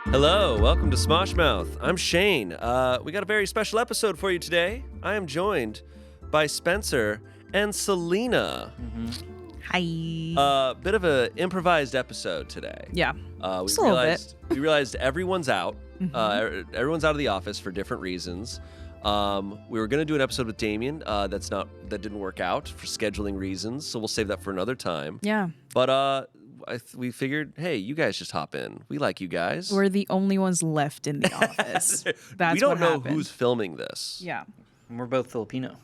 Hello, welcome to Smosh Mouth. I'm Shayne. We got a very special episode for you today. I am joined by Spencer and Selina. Hi. Bit of an improvised episode today. Yeah. We realized everyone's out. Everyone's out of the office for different reasons. We were going to do an episode with Damien. That didn't work out for scheduling reasons, so we'll save that for another time. Yeah. But we figured, hey, you guys just hop in. We like you guys. We're the only ones left in the office. That's we don't what know happened. who's filming this. Yeah. And we're both Filipino.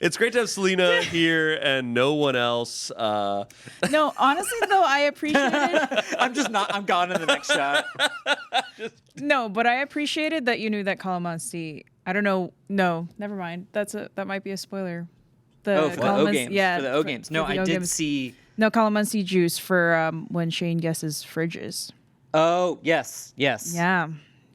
It's great to have Selina here and no one else. No, honestly, though, I appreciated... I'm gone in the next shot. No, but I appreciated that you knew that Calamansi... I don't know. No, never mind. That might be a spoiler. For the O games. Yeah. For the O games. No, for the I O did games. see... No, calamansi juice for when Shayne guesses fridges. Oh, yes. Yeah.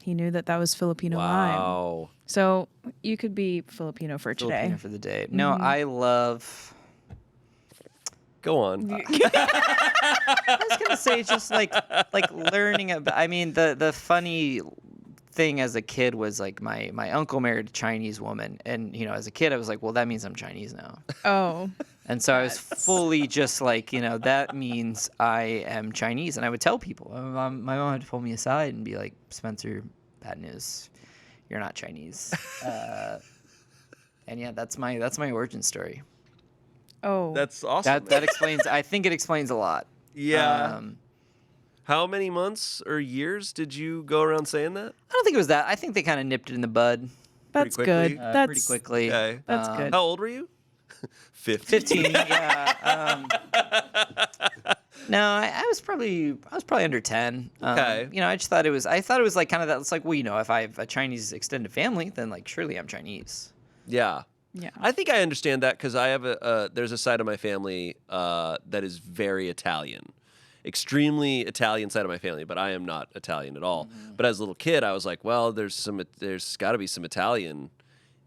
He knew that was Filipino lime. Wow. So you could be Filipino for today. Filipino for the day. No, I love... Go on. I was going to say just like learning about... I mean, the funny thing as a kid was like my uncle married a Chinese woman. And, as a kid, I was like, well, that means I'm Chinese now. Oh. And so I was fully just like, that means I am Chinese. And I would tell people. My mom would pull me aside and be like, Spencer, bad news. You're not Chinese. And yeah, that's my origin story. Oh. That's awesome. That explains, I think it explains a lot. Yeah. How many months or years did you go around saying that? I don't think it was that. I think they kind of nipped it in the bud. That's pretty good. Pretty quickly. Okay. That's good. How old were you? 15. 15, yeah. No, I was probably under 10. Okay. I just thought it was like kind of that. It's like, well, if I have a Chinese extended family, then like surely I'm Chinese. Yeah. Yeah. I think I understand that because I have there's a side of my family that is very Italian. Extremely Italian side of my family, but I am not Italian at all. Mm-hmm. But as a little kid, I was like, well, there's got to be some Italian.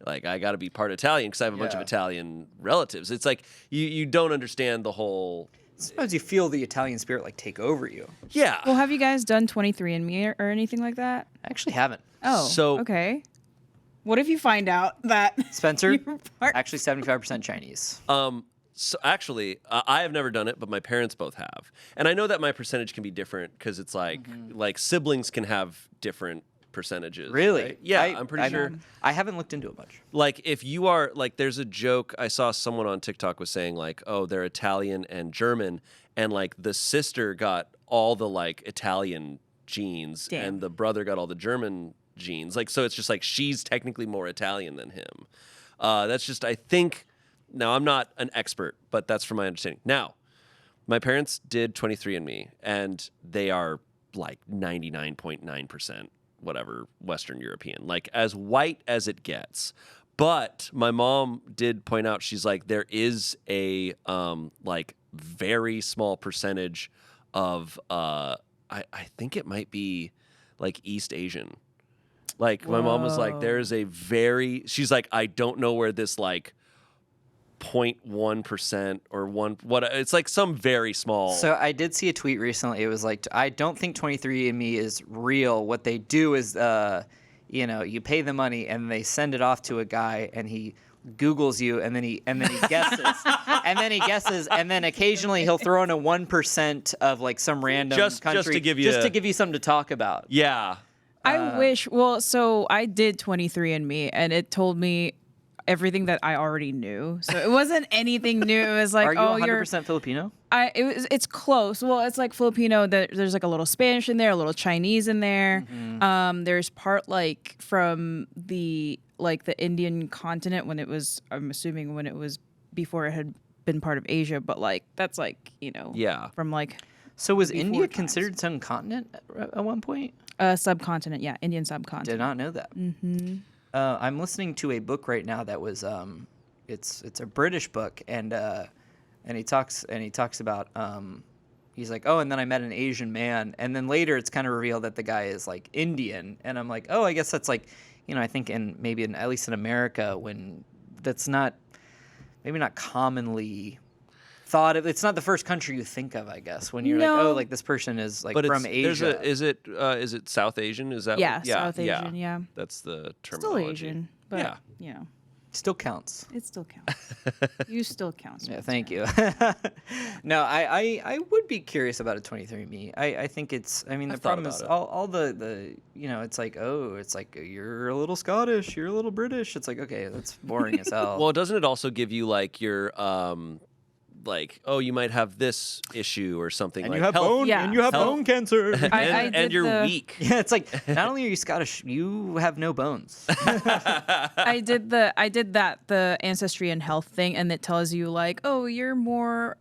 Like, I got to be part Italian because I have a bunch of Italian relatives. It's like you don't understand the whole... Sometimes you feel the Italian spirit like take over you. Yeah. Well, have you guys done 23andMe or anything like that? I actually haven't. Oh, So- okay. What if you find out that Spencer, you're part- actually 75% Chinese. So actually, I have never done it, but my parents both have. And I know that my percentage can be different because it's like siblings can have different percentages. Really? Right? Yeah, I'm pretty sure. I haven't looked into it much. Like if you are like, there's a joke I saw someone on TikTok was saying like, oh, they're Italian and German, and like the sister got all the like Italian genes, Damn. and the brother got all the German genes. Like, so it's just like she's technically more Italian than him. That's just, I think. Now, I'm not an expert, but that's from my understanding. Now, my parents did 23andMe, and they are like 99.9% whatever Western European, like as white as it gets. But my mom did point out, she's like, there is a like very small percentage of, I think it might be like East Asian. Like my mom was like, there is she's like, I don't know where this like 0.1% or it's like some very small. So I did see a tweet recently. It was like, I don't think 23andMe is real. What they do is, you pay the money and they send it off to a guy and he Googles you and then he guesses and then occasionally he'll throw in a 1% of like some random country just to give you something to talk about. Yeah. I wish. Well, so I did 23andMe, and it told me everything that I already knew. So it wasn't anything new. It was like, Are you 100% Filipino? It's close. Well, it's like Filipino. There's like a little Spanish in there, a little Chinese in there. Mm-hmm. There's part like from the Indian continent when it was. I'm assuming when it was before it had been part of Asia, but like that's like from like. So was before India times. Considered some continent at one point? Subcontinent, yeah, Indian subcontinent. Did not know that. Mm-hmm. I'm listening to a book right now that was it's a British book and he talks about he's like, oh, and then I met an Asian man, and then later it's kind of revealed that the guy is like Indian, and I'm like, oh, I guess that's like, I think at least in America when that's not maybe not commonly thought of. It's not the first country you think of, I guess, when you're like, oh, like this person is like from Asia. Is it South Asian? Is that South Asian? Yeah, that's the Still terminology. Asian, but Still counts. It still counts. You still count. Yeah, thank you. No, I would be curious about a 23andMe. I think it's. I mean, the problem is all the it's like you're a little Scottish, you're a little British. It's like, okay, that's boring as hell. Well, doesn't it also give you like your like, oh, you might have this issue or something, and like you have bone cancer, and you're weak. Yeah, it's like not only are you Scottish, you have no bones. I did the ancestry and health thing, and it tells you like, oh, you're more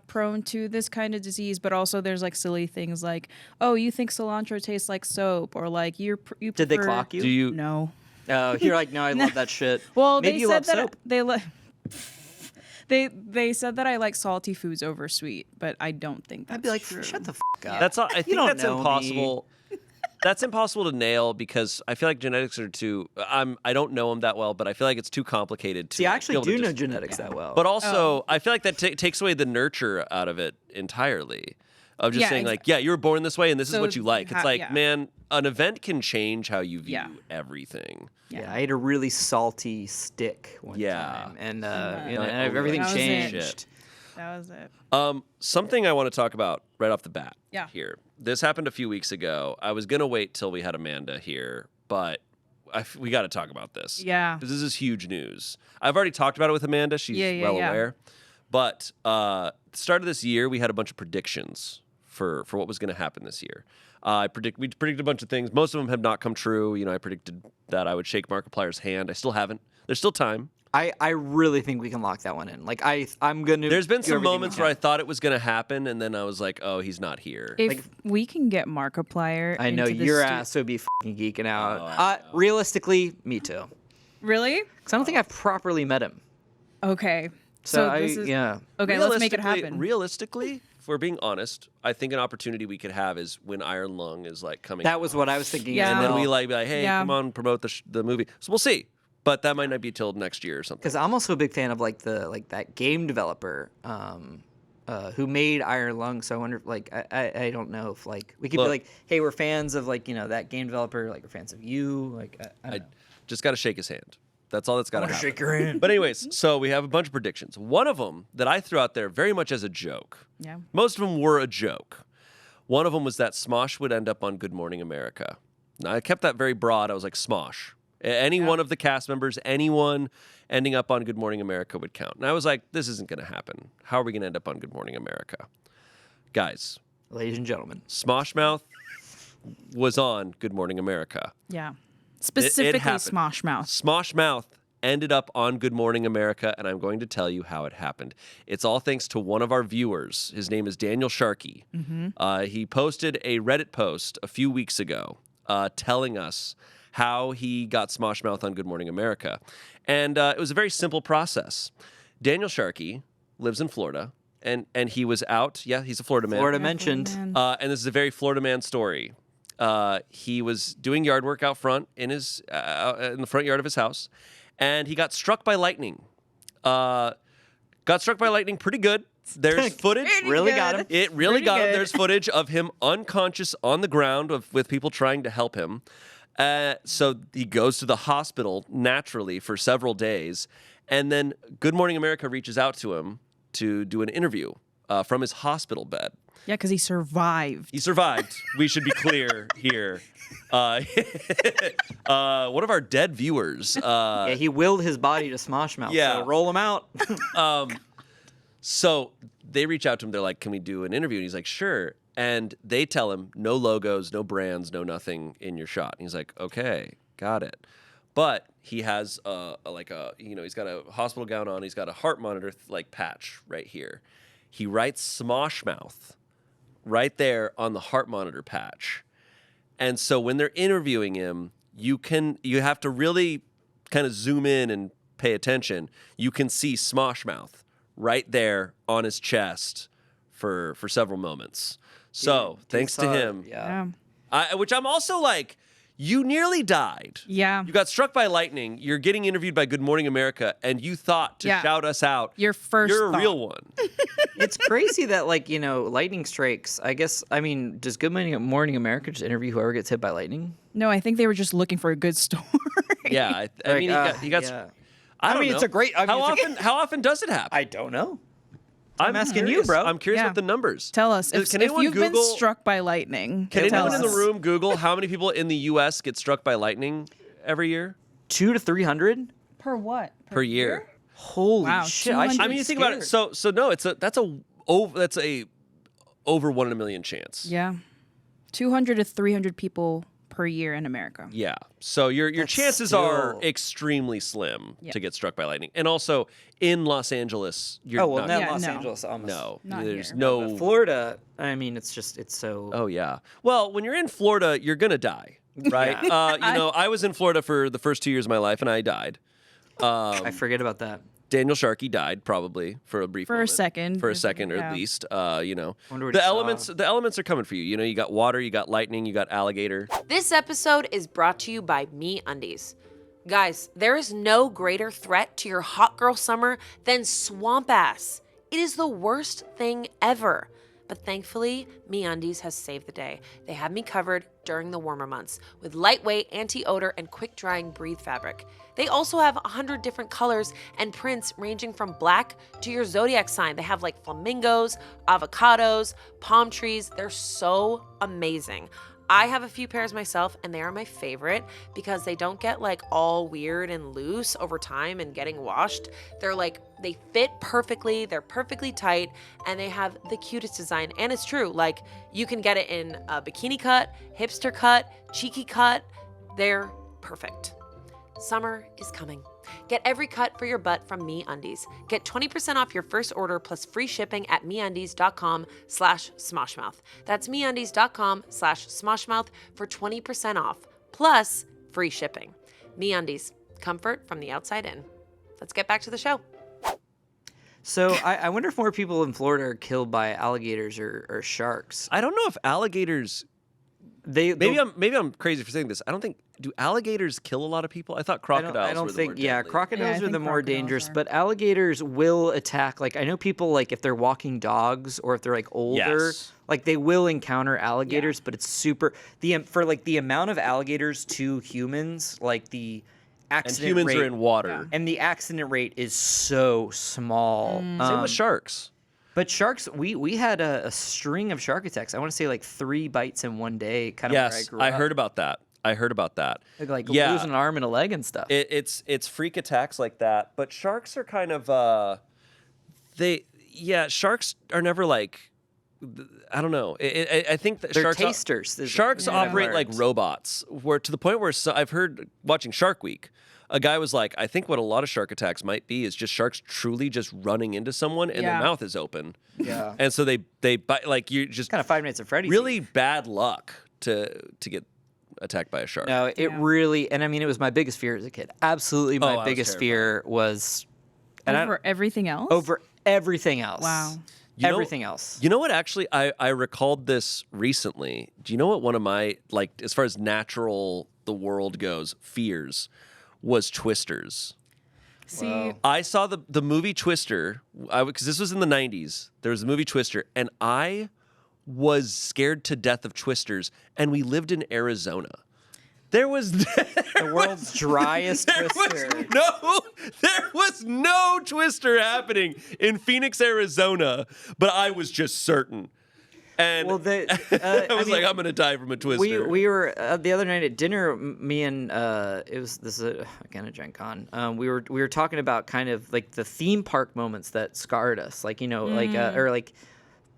prone to this kind of disease, but also there's like silly things like, oh, you think cilantro tastes like soap, or like you. Did they clock you? Do you? No. Oh, you're like, no, I love that shit. Well, maybe they said that soap. They said that I like salty foods over sweet, but I don't think that's I'd be like, true. shut the f up. That's all, I think don't that's know impossible. That's impossible to nail because I feel like genetics are too. I don't know them that well, but I feel like it's too complicated to. See, I actually be able do to know genetics that well. But also, I feel like that takes away the nurture out of it entirely. Of just saying like, you were born this way and this is what you like. It's like, man, an event can change how you view everything. Yeah, I ate a really salty stick one time, and everything changed. That was it. Something I want to talk about right off the bat. Yeah. Here, this happened a few weeks ago. I was gonna wait till we had Amanda here, but we got to talk about this. Yeah, because this is huge news. I've already talked about it with Amanda. She's well aware. But start of this year, we had a bunch of predictions for what was going to happen this year. We predicted a bunch of things. Most of them have not come true. I predicted that I would shake Markiplier's hand. I still haven't. There's still time. I really think we can lock that one in. Like I'm gonna. There's been some moments where I thought it was going to happen, and then I was like, oh, he's not here. If we can get Markiplier, I know your ass would be fucking geeking out. Realistically, me too. Really? Because I don't think I've properly met him. Okay, Okay, let's make it happen. Realistically, if we're being honest, I think an opportunity we could have is when Iron Lung is like coming. That was what I was thinking. Yeah. And then we be like, hey, come on, promote the movie. So we'll see. But that might not be till next year or something. Because I'm also a big fan of like that game developer who made Iron Lung. So I wonder if I don't know if like we could be like, hey, we're fans of like that game developer. Like we're fans of you. Like I don't know. Just got to shake his hand. That's all that's got to happen. Shake your hand. But anyways, so we have a bunch of predictions. One of them that I threw out there very much as a joke. Yeah. Most of them were a joke. One of them was that Smosh would end up on Good Morning America. Now, I kept that very broad. I was like, Smosh. Any one of the cast members, anyone ending up on Good Morning America would count. And I was like, this isn't going to happen. How are we going to end up on Good Morning America? Guys. Ladies and gentlemen. Smoshmouth was on Good Morning America. Yeah. Specifically Smoshmouth. Smoshmouth ended up on Good Morning America, and I'm going to tell you how it happened. It's all thanks to one of our viewers. His name is Daniel Sharkey. Mm-hmm. He posted a Reddit post a few weeks ago telling us how he got Smoshmouth on Good Morning America. And it was a very simple process. Daniel Sharkey lives in Florida, and he was out. Yeah, he's a Florida man. Florida mentioned. And this is a very Florida man story. He was doing yard work out front in the front yard of his house, and he got struck by lightning. Got struck by lightning pretty good. There's footage. Really got him. It really got him. There's footage of him unconscious on the ground with people trying to help him. So he goes to the hospital naturally for several days, and then Good Morning America reaches out to him to do an interview from his hospital bed. Yeah, because he survived. He survived. We should be clear here. One of our dead viewers. He willed his body to Smoshmouth. Yeah. So roll him out. So they reach out to him. They're like, can we do an interview? And he's like, sure. And they tell him, no logos, no brands, no nothing in your shot. And he's like, okay, got it. But he has he's got a hospital gown on. He's got a heart monitor patch right here. He writes Smoshmouth right there on the heart monitor patch. And so when they're interviewing him, you have to really kind of zoom in and pay attention. You can see Smoshmouth right there on his chest for several moments. So thanks to him, yeah. Which I'm also like, You nearly died. Yeah. You got struck by lightning. You're getting interviewed by Good Morning America, and you thought to shout us out. You're a real one. It's crazy that, like, you know, lightning strikes. I guess, I mean, does Good Morning America just interview whoever gets hit by lightning? No, I think they were just looking for a good story. Yeah, I mean, he got. Yeah. I don't know. It's a great. How often does it happen? I don't know. I'm asking curious. you, bro. I'm curious Yeah. about the numbers. Tell us if you've been struck by lightning. Can tell anyone in us. the room Google how many people in the U.S. get struck by lightning every year? 200 to 300 Per what? Per year. Holy Wow, shit! 200 I mean, you think about it. So no, that's a over 1 in a million chance. Yeah. 200 to 300 people per year in America. Yeah. So your That's chances still- are extremely slim to get struck by lightning. And also in Los Angeles, you're not Yeah, Los no. Angeles. Almost. no. Not There's here. no But Florida. I mean, it's so. Oh yeah. Well, when you're in Florida, you're gonna die, right? I was in Florida for the first 2 years of my life, and I died. I forget about that. Daniel Sharkey died probably for a brief For a moment. second. For a second, or Yeah. at least. Wonder what The he saw. elements are coming for you. You know, you got water, you got lightning, you got alligator. This episode is brought to you by MeUndies. Guys, there is no greater threat to your hot girl summer than swamp ass. It is the worst thing ever. But thankfully, MeUndies has saved the day. They have me covered during the warmer months with lightweight, anti-odor, and quick-drying breathe fabric. They also have 100 different colors and prints ranging from black to your zodiac sign. They have like flamingos, avocados, palm trees. They're so amazing. I have a few pairs myself, and they are my favorite because they don't get like all weird and loose over time and getting washed. They fit perfectly, they're perfectly tight, and they have the cutest design. And it's true, like you can get it in a bikini cut, hipster cut, cheeky cut. They're perfect. Summer is coming. Get every cut for your butt from MeUndies. Get 20% off your first order plus free shipping at MeUndies.com/Smoshmouth. That's MeUndies.com/Smoshmouth for 20% off plus free shipping. MeUndies, comfort from the outside in. Let's get back to the show. So I wonder if more people in Florida are killed by alligators or sharks. I don't know if alligators. Maybe I'm crazy for saying this. I don't think. Do alligators kill a lot of people? I thought crocodiles I don't were the think. more Yeah, deadly. crocodiles Yeah, I are the think more crocodiles dangerous, are. but alligators will attack. Like I know people, like if they're walking dogs or if they're like older, Yes. like they will encounter alligators. But it's super for like the amount of alligators to humans, like the And accident humans rate, are in water. and the accident rate is so small. Same with sharks. But sharks, we had a string of shark attacks. I want to say like 3 bites in one day. Kind of where I Yes, grew I up. heard about that. Like Yeah. losing an arm and a leg and stuff. It's freak attacks like that, but sharks are kind of sharks are never like, I don't know. I think that They're sharks tasters. Sharks Yeah. operate like robots, where to the point where I've heard watching Shark Week, a guy was like, I think what a lot of shark attacks might be is just sharks truly just running into someone and their Yeah. mouth is open, Yeah. and so they bite, like you just Kind of 5 Nights at Freddy's. really bad luck to get attacked by a shark. No, it really, and I mean, it was my biggest fear as a kid. Absolutely, I my was biggest fear was Over everything else? over everything else. Wow. You know- Everything else. You know what? Actually, I recalled this recently. Do you know what one of my, like, as far as natural the world goes, fears was twisters. See, Wow. I saw the movie Twister because this was in the 90s. There was a movie Twister, and I was scared to death of twisters. And we lived in Arizona. There was The world's driest twister. there was no twister happening in Phoenix, Arizona. But I was just certain. And Well, I was like, I'm gonna die from a twister. We were the other night at dinner. Me and this is again a Gen Con. We were talking about kind of like the theme park moments that scarred us, like or like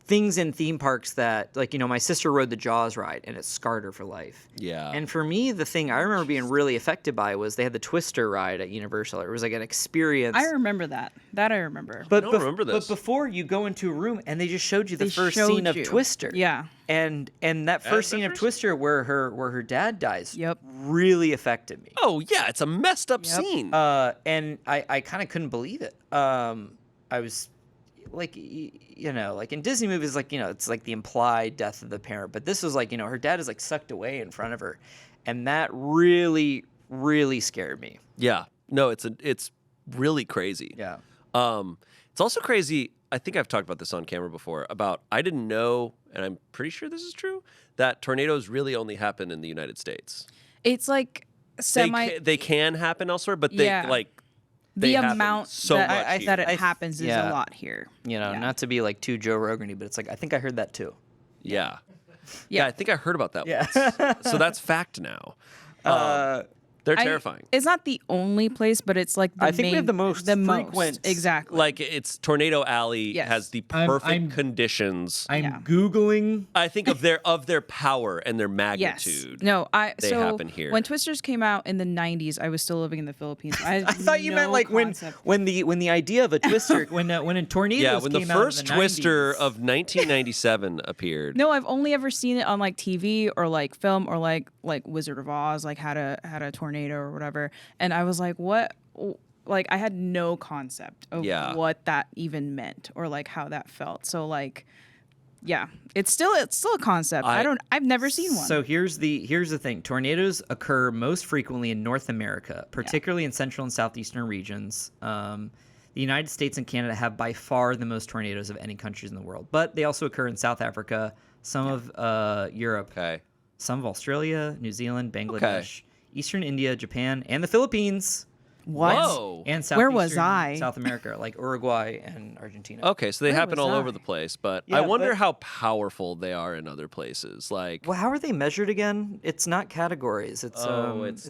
things in theme parks that, like, my sister rode the Jaws ride and it scarred her for life. Yeah. And for me, the thing I remember being really affected by was they had the Twister ride at Universal. It was like an experience. I remember that. That I remember. But I don't remember this. But before you go into a room and they just showed you the They first showed scene of you. Twister. Yeah. And that first the scene of first- Twister where her dad dies. Yep. Really affected me. Oh yeah, it's a messed up scene. And I kind of couldn't believe it. I was like, like in Disney movies, like, it's like the implied death of the parent, but this was like, her dad is like sucked away in front of her. and that really, really scared me. Yeah. No, it's really crazy. Yeah. It's also crazy. I think I've talked about this on camera before about I didn't know, and I'm pretty sure this is true, that tornadoes really only happen in the United States. It's like They can happen elsewhere, but Yeah. they the happen amount so that, much here. that it happens is yeah. a lot here. You know, Yeah. not to be like too Joe Rogan-y, but it's like, I think I heard that too. Yeah. Yeah. I think I heard about that Yeah. once. So that's fact now. They're terrifying. It's not the only place, but it's like the I think we main, have the most frequent- exactly. Like it's Tornado Alley Yes. has the I'm- perfect conditions. I'm Yeah. Googling. I think of their power and their Yes. magnitude. No, They so happen here. when Twisters came out in the 90s, I was still living in the Philippines. I thought you meant like concept. when the idea of a twister. When a tornado Yeah, when the came out in first the Twister 90s. of 1997 appeared. No, I've only ever seen it on like TV or like film or like Wizard of Oz, like had a tornado or whatever. And I was like, what? Like I had no concept of Yeah. what that even meant or like how that felt. So like, yeah, it's still a concept. I've never seen one. So here's the thing. Tornadoes occur most frequently in North America, particularly in central and southeastern regions. The United States and Canada have by far the most tornadoes of any countries in the world, but they also occur in South Africa, some of Europe, Okay. some of Australia, New Zealand, Bangladesh, Eastern India, Japan, and the Philippines, what? Whoa. and Where was southeastern I? South America, like Uruguay and Argentina. Okay, so they Where happen was all I? over the place, but Yeah, I wonder but- how powerful they are in other places. Like, Well, how are they measured again? It's not categories. It's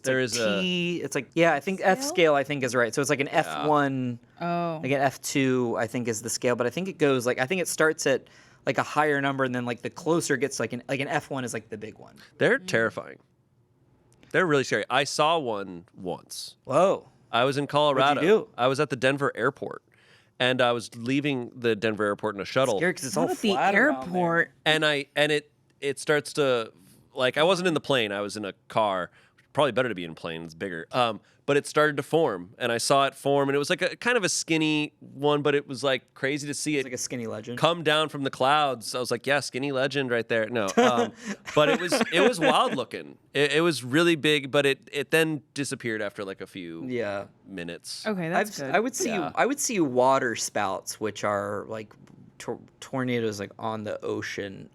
there is a- T. It's like I think F scale I think is right. So it's like an F1, Oh. like an F2 I think is the scale, but I think it goes like I think it starts at like a higher number and then like the closer it gets like an F1 is like the big one. they're terrifying. They're really scary. I saw one once. Whoa. I was in Colorado. do? I was at the Denver airport, and I was leaving the Denver airport in a shuttle. Scary because it's Not all at the flat around there. airport. And it starts to, like, I wasn't in the plane. I was in a car. Probably better to be in a plane. It's bigger. But it started to form, and I saw it form, and it was like a kind of a skinny one, but it was like crazy to see It's it like a skinny legend. come down from the clouds. I was like, yeah, skinny legend right there. No, but it was wild looking. It was really big, but it then disappeared after like a few Yeah. minutes. Okay, that's good. I would see Yeah. I would see water spouts, which are like tornadoes like on the ocean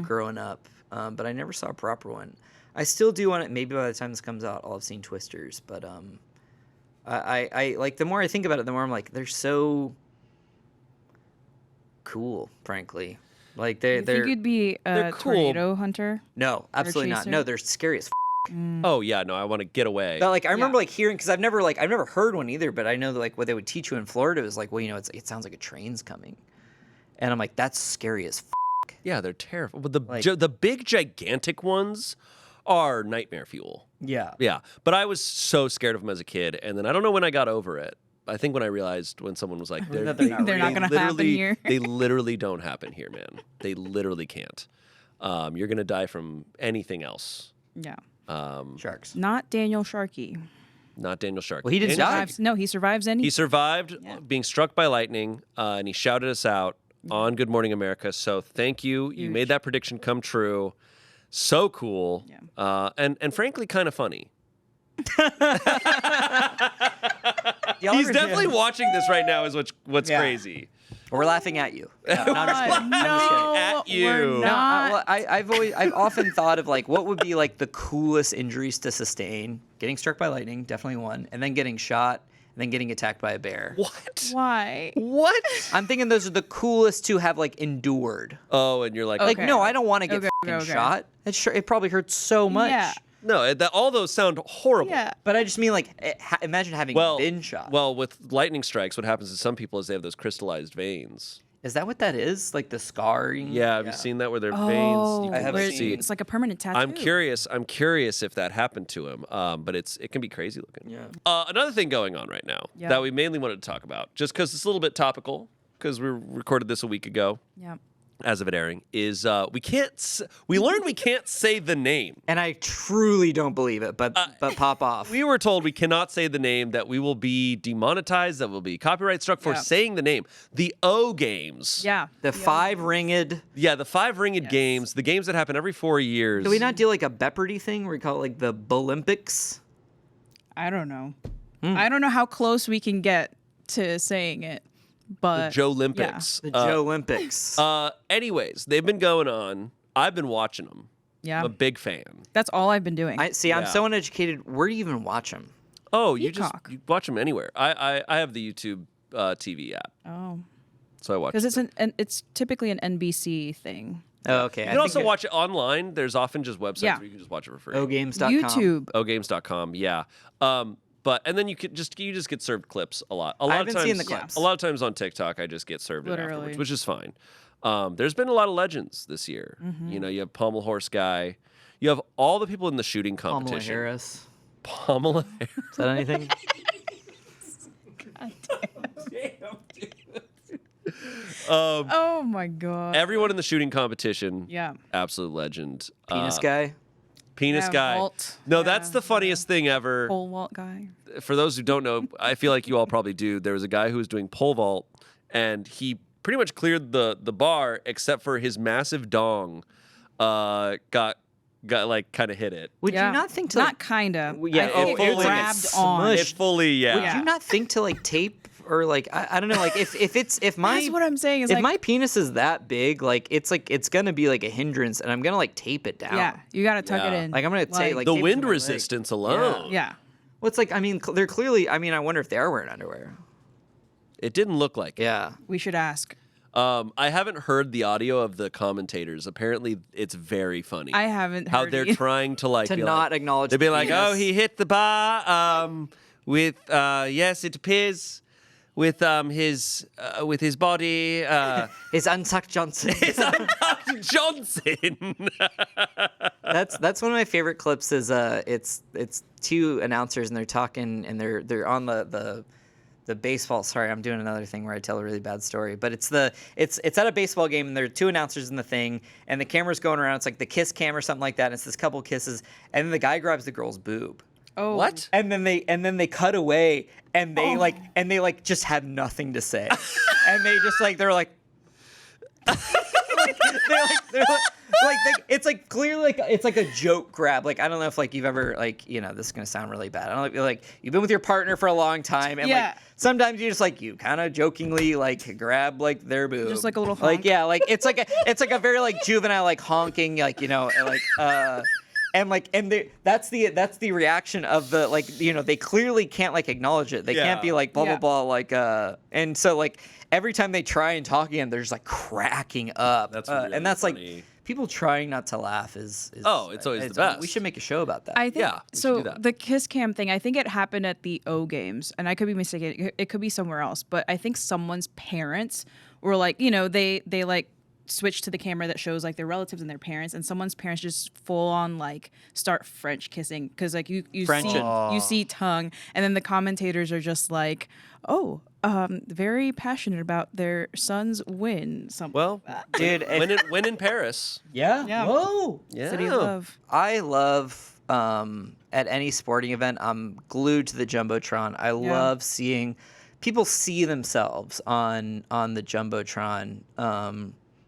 growing up, but I never saw a proper one. I still do want it. Maybe by the time this comes out, I'll have seen Twisters. But I like the more I think about it, the more I'm like, they're so cool. Frankly, like You think you'd be a they're cool. tornado hunter? no, absolutely not. chaser? No, they're scary as. Oh yeah, no, I want to get away. But like I remember like hearing because I've never heard one either. But I know that like what they would teach you in Florida was like, well, you know, it sounds like a train's coming, and I'm like, that's scary as. Yeah, they're terrible. But Like- the big gigantic ones are nightmare fuel. Yeah. Yeah, but I was so scared of them as a kid, and then I don't know when I got over it. I think when I realized when someone was like, That they're not They're not they gonna happen literally- here. They literally don't happen here, man. They literally can't. You're gonna die from anything else. Yeah. Sharks. Not Daniel Sharkey. Not Daniel Shark. Well, he didn't Daniel die. Shark- No, he survives any. He survived being struck by lightning, and he shouted us out on Good Morning America. So thank you. You made that prediction come true. So cool. Yeah. And frankly, kind of funny. Y'all He's ever- definitely watching this right now. Is what's Yeah. crazy. We're laughing at you. No, I'm just kidding. no, I'm just kidding. At you. we're No, No, not. I've often thought of like what would be like the coolest injuries to sustain. Getting struck by lightning, definitely one, and then getting shot, and then getting attacked by a bear. What? Why? What? I'm thinking those are the coolest to have like endured. Oh, and you're like, Like Okay. no, I don't want to get Okay, fucking okay. shot. It probably hurts so much. Yeah. no, all those sound horrible. Yeah. But I just mean like imagine having been shot. Well, with lightning strikes, what happens to some people is they have those crystallized veins. Is that what that is? Like the scarring? Yeah, have you seen that where their Oh, veins? You I can haven't where seen. it's like a permanent tattoo. I'm curious if that happened to him. But it can be crazy looking. Yeah. Another thing going on right now Yeah. that we mainly wanted to talk about, just because it's a little bit topical, because we recorded this a week ago. Yeah. as of it airing, is we learned we can't say the name. And I truly don't believe it, but pop off. We were told we cannot say the name, that we will be demonetized, that will be copyright struck for saying the name. The O Games. Yeah. The 5-ringed. Yeah, the 5-ringed games, the games that happen every 4 years. Do we not do like a Beppardy thing where we call it like the Bolympics? I don't know. I don't know how close we can get to saying it, but The Joe Olympics. The Joe Olympics. Anyways, they've been going on. I've been watching them. yeah, I'm a big fan. that's all I've been doing. I'm so uneducated. Where do you even watch them? Oh, you Peacock. you watch them anywhere. I have the YouTube TV app, oh, so I watch. because it's typically an NBC thing. Oh, okay. You can also watch it online. There's often just websites where you can just watch it for free. ogames.com. YouTube. Ogames.com, yeah. And then you just get served clips a lot. I haven't seen the clips. A lot of times on TikTok, I just get served it Literally. afterwards, which is fine. There's been a lot of legends this year. Mm-hmm. You know, you have Pommel Horse Guy. You have all the people in the shooting Kamala competition. Harris. Pamela Harris. Is that anything? Oh my god. Everyone in the shooting competition. Yeah. Absolute legend. Penis guy. Penis Yeah, guy. Walt. No, Yeah, that's the funniest thing ever. Pole vault guy. For those who don't know, I feel like you all probably do. There was a guy who was doing pole vault, and he pretty much cleared the bar, except for his massive dong got like kind of hit it. Would Yeah. you not think to Not like, kinda. yeah, I think it it fully grabbed gets on. smushed. It fully, yeah. would you not think to like tape or like I don't know, like if my That's what I'm saying. Is if like, my penis is that big, like it's gonna be like a hindrance, and I'm gonna like tape it down. yeah, you gotta tuck it Yeah. in. Like I'm gonna say like The tape it wind to my leg. resistance alone. yeah. Well, it's like I mean they're clearly. I mean I wonder if they are wearing underwear. It didn't look like it. Yeah. We should ask. I haven't heard the audio of the commentators. Apparently, it's very funny. I haven't how heard they're either. trying to like To be not like, acknowledge They'd be the like, penis. "Oh, he hit the bar with yes, it appears with his body." It's Untucked Johnson. Johnson. That's one of my favorite clips. Is it's two announcers and they're talking and they're on the baseball. Sorry, I'm doing another thing where I tell a really bad story. But it's at a baseball game and there are two announcers in the thing and the camera's going around. It's like the kiss cam or something like that. And it's this couple kisses and then the guy grabs the girl's boob. Oh, What? And then they cut away and they just have nothing to say. And they just like they're like it's like clearly like it's like a joke grab. Like I don't know if like you've ever like this is gonna sound really bad. I don't know like you've been with your partner for a long time and Yeah. like sometimes you just like you kind of jokingly like grab like their boob. Just like a little like honk. yeah like it's like a very like juvenile like honking like that's the reaction of the like they clearly can't like acknowledge it. They can't be like blah blah Yeah. blah like and so like every time they try and talk again, they're just like cracking up. That's really and that's funny. like people trying not to laugh is It's always the best. We should make a show about that. I think Yeah, we should so. do that. The kiss cam thing, I think it happened at the O Games, and I could be mistaken. It could be somewhere else, but I think someone's parents were like, they like switch to the camera that shows like their relatives and their parents, and someone's parents just full on like start French kissing because like you see tongue, and then the commentators are just like, oh, very passionate about their son's win. Something Well, like that. dude, when in Paris. yeah. Yeah. Whoa. Yeah. City of Love. I love at any sporting event, I'm glued to the Jumbotron. I love seeing people see themselves on the Jumbotron.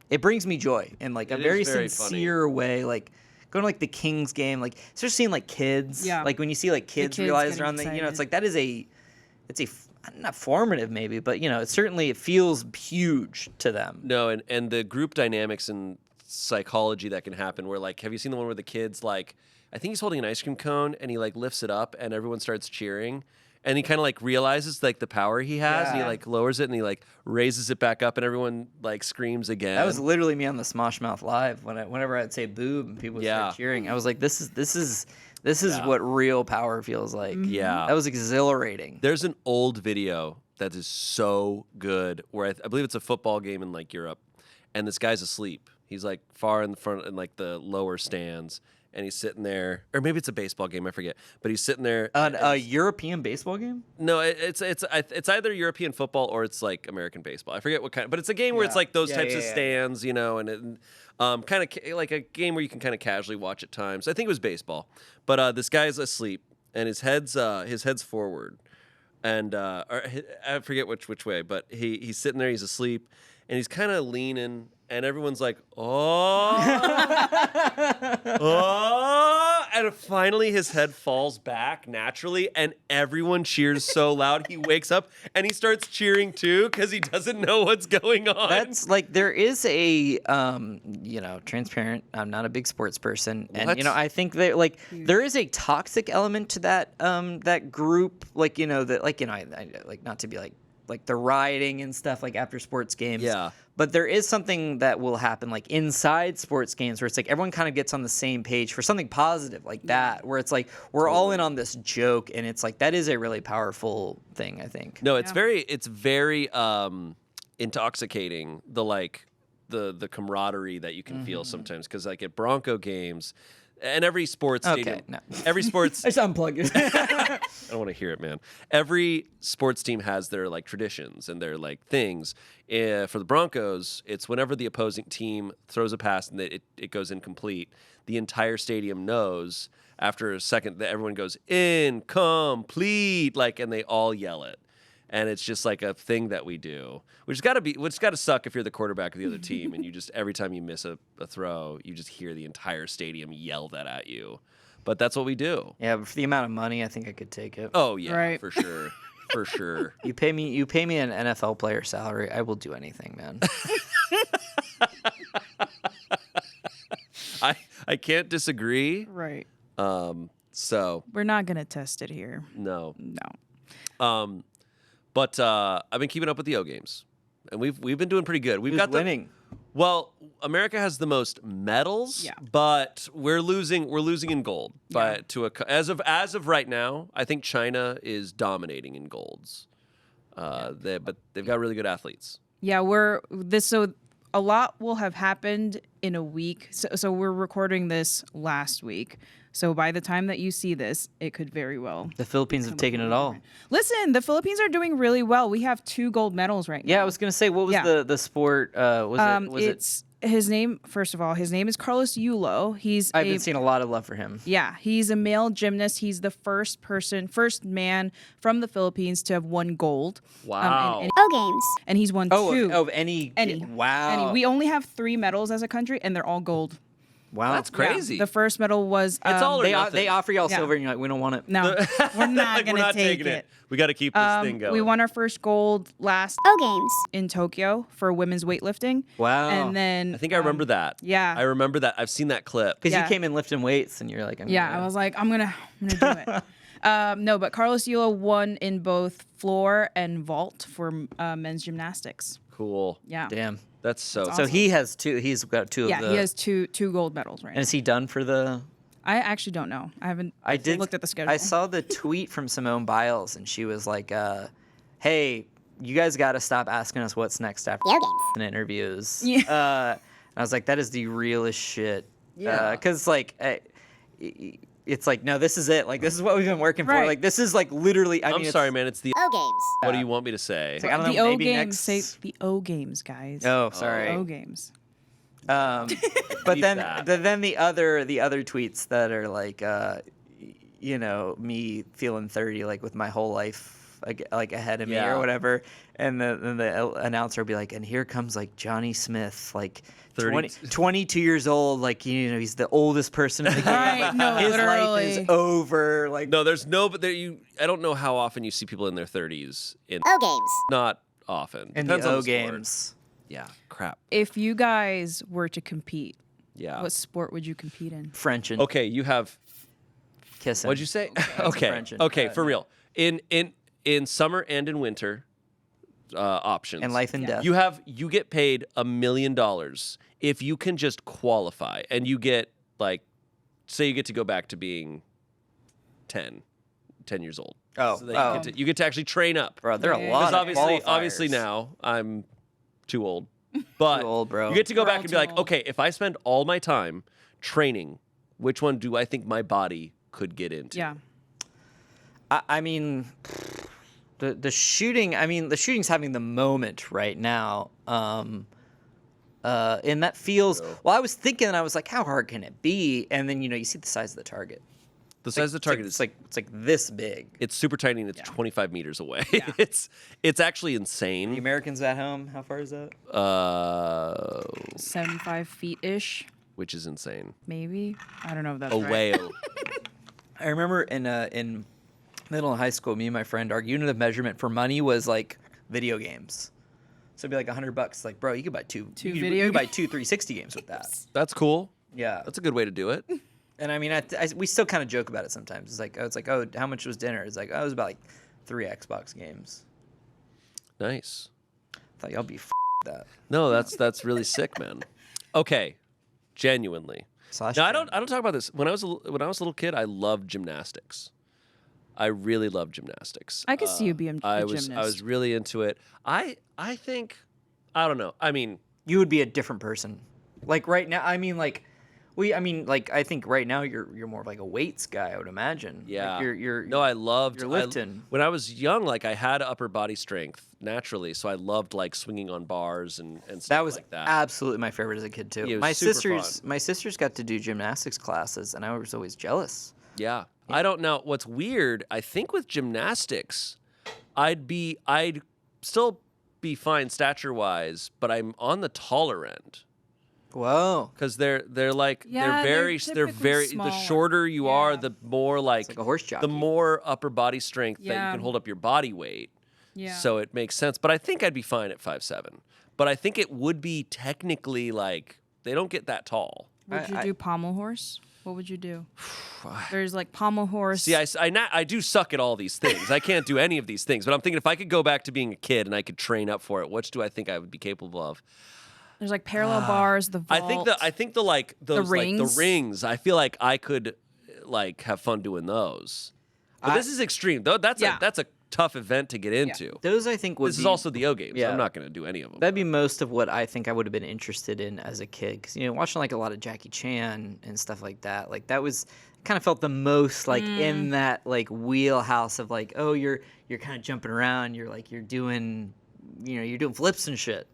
It brings me joy in like a It is very very sincere way. Like going to like the Kings game, like especially seeing like kids. Yeah. Like when you see like kids kids realize getting they're on the, excited. it's like that is it's not formative maybe, but it feels huge to them. No, and the group dynamics and psychology that can happen where like, have you seen the one where the kid's like, I think he's holding an ice cream cone and he like lifts it up and everyone starts cheering and he kind of like realizes like the power he has and he Yeah. like lowers it and he like raises it back up and everyone like screams again. That was literally me on the Smosh Mouth Live whenever I'd say boob and people would start cheering. I was like, this is what real power feels like. Yeah. That was exhilarating. There's an old video that is so good where I believe it's a football game in like Europe and this guy's asleep. He's like far in the front in like the lower stands and he's sitting there, or maybe it's a baseball game, I forget. But he's sitting there. A European baseball game? No, it's either European football or it's like American baseball. I forget what kind, but it's a game where it's like those types of stands, you know, and kind of like a game where you can kind of casually watch at times. I think it was baseball, but this guy's asleep and his head's forward, and I forget which way, but he's sitting there, he's asleep, and he's kind of leaning. And everyone's like, oh, oh. And finally his head falls back naturally, and everyone cheers so loud. He wakes up, and he starts cheering too, because he doesn't know what's going on. That's like, there is a, transparent, I'm not a big sports person. And, What? I think that, like, there is a toxic element to that group. Like, I not to be like the rioting and stuff, like after sports games. Yeah. But there is something that will happen, like inside sports games, where it's like everyone kind of gets on the same page for something positive like that, where it's like we're all in on this joke, and it's like that is a really powerful thing, I think. No, it's very intoxicating, the camaraderie that you can feel sometimes, because like at Bronco games. And every sports stadium, every sports. I just unplugged it. I don't want to hear it, man. Every sports team has their like traditions and their like things. For the Broncos, it's whenever the opposing team throws a pass and it goes incomplete, the entire stadium knows after a second that everyone goes incomplete, and they all yell it. And it's just like a thing that we do, which got to suck if you're the quarterback of the other team and you just, every time you miss a throw, you just hear the entire stadium yell that at you. But that's what we do. Yeah, but for the amount of money, I think I could take it. Oh yeah, Right. for sure, for sure. You pay me an NFL player salary, I will do anything, man. I can't disagree. Right. So We're not gonna test it here. no. No. But I've been keeping up with the O games, and we've been doing pretty good. We've Who's got winning? Well, America has the most medals, Yeah. but we're losing in gold. Yeah. But as of right now, I think China is dominating in golds. But they've got really good athletes. Yeah, so a lot will have happened in a week. So we're recording this last week. So by the time that you see this, it could very well. The Philippines have taken it all. Listen, the Philippines are doing really well. We have 2 gold medals right now. Yeah, I was gonna say, what was the sport? It's his name. First of all, his name is Carlos Yulo. I've been seeing a lot of love for him. Yeah, he's a male gymnast. He's the first man from the Philippines to have won gold. Wow. And he's won 2. Of any. Wow. We only have 3 medals as a country, and they're all gold. Wow. That's crazy. Yeah, the first medal was. It's all or nothing. They offer y'all Yeah. silver, and you're like, we don't want it. No, we're not Like, going we're to not take taking it. We got to keep this thing going. We won our first gold last in Tokyo for women's weightlifting. Wow. And then I think I remember that. yeah. I remember that. I've seen that clip. Because Yeah. you came in lifting weights, and you're like, I was like, I'm gonna do it. No, but Carlos Yulo won in both floor and vault for men's gymnastics. Cool. Yeah. damn. That's so. So he has 2. He's got 2 Yeah, of the. he has two gold medals right And now. is he done for the? I actually don't know. I haven't looked at the schedule. I saw the tweet from Simone Biles, and she was like, "Hey, you guys got to stop asking us what's next after in interviews." Yeah. And I was like, "That is the realest shit." Yeah. Because it's like, no, this is it. Like, this is what we've been working for. Right. Like, this is like literally. I'm sorry, man. It's the O Games. What do you want me to say? It's like, I don't the know. O Maybe games. next. Say the O games, guys. Oh, sorry. O games. But Keep then, that. then the other tweets that are like, me feeling 30, like with my whole life like ahead of me Yeah. or whatever, and the announcer will be like, and here comes like Johnny Smith, like 22 years old, like he's the oldest person in the game. Right, no, his life literally. is over. Like No, there's no. But I don't know how often you see people in their 30s. O Games. Not often. in Depends the on O sport. games. Yeah. Crap. If you guys were to compete, Yeah. what sport would you compete in? French and Okay. You have. kissing. What'd you say? Okay. French and- Okay. For real. In summer and in winter, options And life and death. You get paid $1 million if you can just qualify, and you get say you get to go back to being 10 years old. Oh, So that you get to actually train up. bro, there are a Yeah. lot Because of obviously qualifiers. now I'm too old. But Too old, bro. you get to go We're back all and be too like, old. okay, if I spend all my time training Which one do I think my body could get into? Yeah. I mean, the shooting. I mean, the shooting's having the moment right now. And that feels. Well, I was thinking, and I was like, how hard can it be? And then you see the size of the target. The size of the target it's like this big. It's super tiny and it's 25 meters away. Yeah. It's actually insane. The Americans at home. How far is that? 75 feet ish, Which is insane. maybe. I don't know if that's A right. whale. I remember in middle and high school, me and my friend, our unit of measurement for money was like video games. So it'd be like $100. Like, bro, you could buy two video you could buy two 360 games with that. That's cool. Yeah. That's a good way to do it. And I mean, we still kind of joke about it sometimes. It's like, oh, how much was dinner? It's like, oh, it was about like 3 Xbox games. Nice. Thought y'all be that. No, that's really sick, man. Okay, genuinely. Slash Now I gen. don't talk about this. When I was a little kid, I loved gymnastics. I really loved gymnastics. I could see you being a gymnast. I was really into it. I think I don't know. I mean, You would be a different person. Like right now, I mean, like. I think right now you're more of like a weights guy, I would imagine. yeah. Like you're no, I loved you're lifting. when I was young, like I had upper body strength naturally, so I loved like swinging on bars and stuff That was like that. absolutely my favorite as a kid too. Yeah, it was my super sisters got to do gymnastics classes, and I was always jealous. Yeah. I don't know. What's weird, I think with gymnastics, I'd still be fine stature wise, but I'm on the taller end. Whoa, Because they're like Yeah, they're they're very typically the smaller. shorter you are, Yeah. the more like, it's like a horse jockey. the more upper body strength that you Yeah. can hold up your body weight. Yeah. So it makes sense. But I think I'd be fine at 5'7". But I think it would be technically like they don't get that tall. Would you I- do pommel horse? What would you do? There's like pommel horse. See, I do suck at all these things. I can't do any of these things. But I'm thinking if I could go back to being a kid and I could train up for it, which do I think I would be capable of? There's like parallel bars, the vault. I think the like those like the rings. rings. I feel like I could like have fun doing those. But this is extreme. Though that's Yeah. a tough event to get into. Those I think would This be, is also the O games. Yeah. I'm not going to do any of them. that'd be most of what I think I would have been interested in as a kid. Because watching like a lot of Jackie Chan and stuff like that that was kind of felt the most like in that like wheelhouse of like, oh, you're kind of jumping around. You're doing you're doing flips and shit.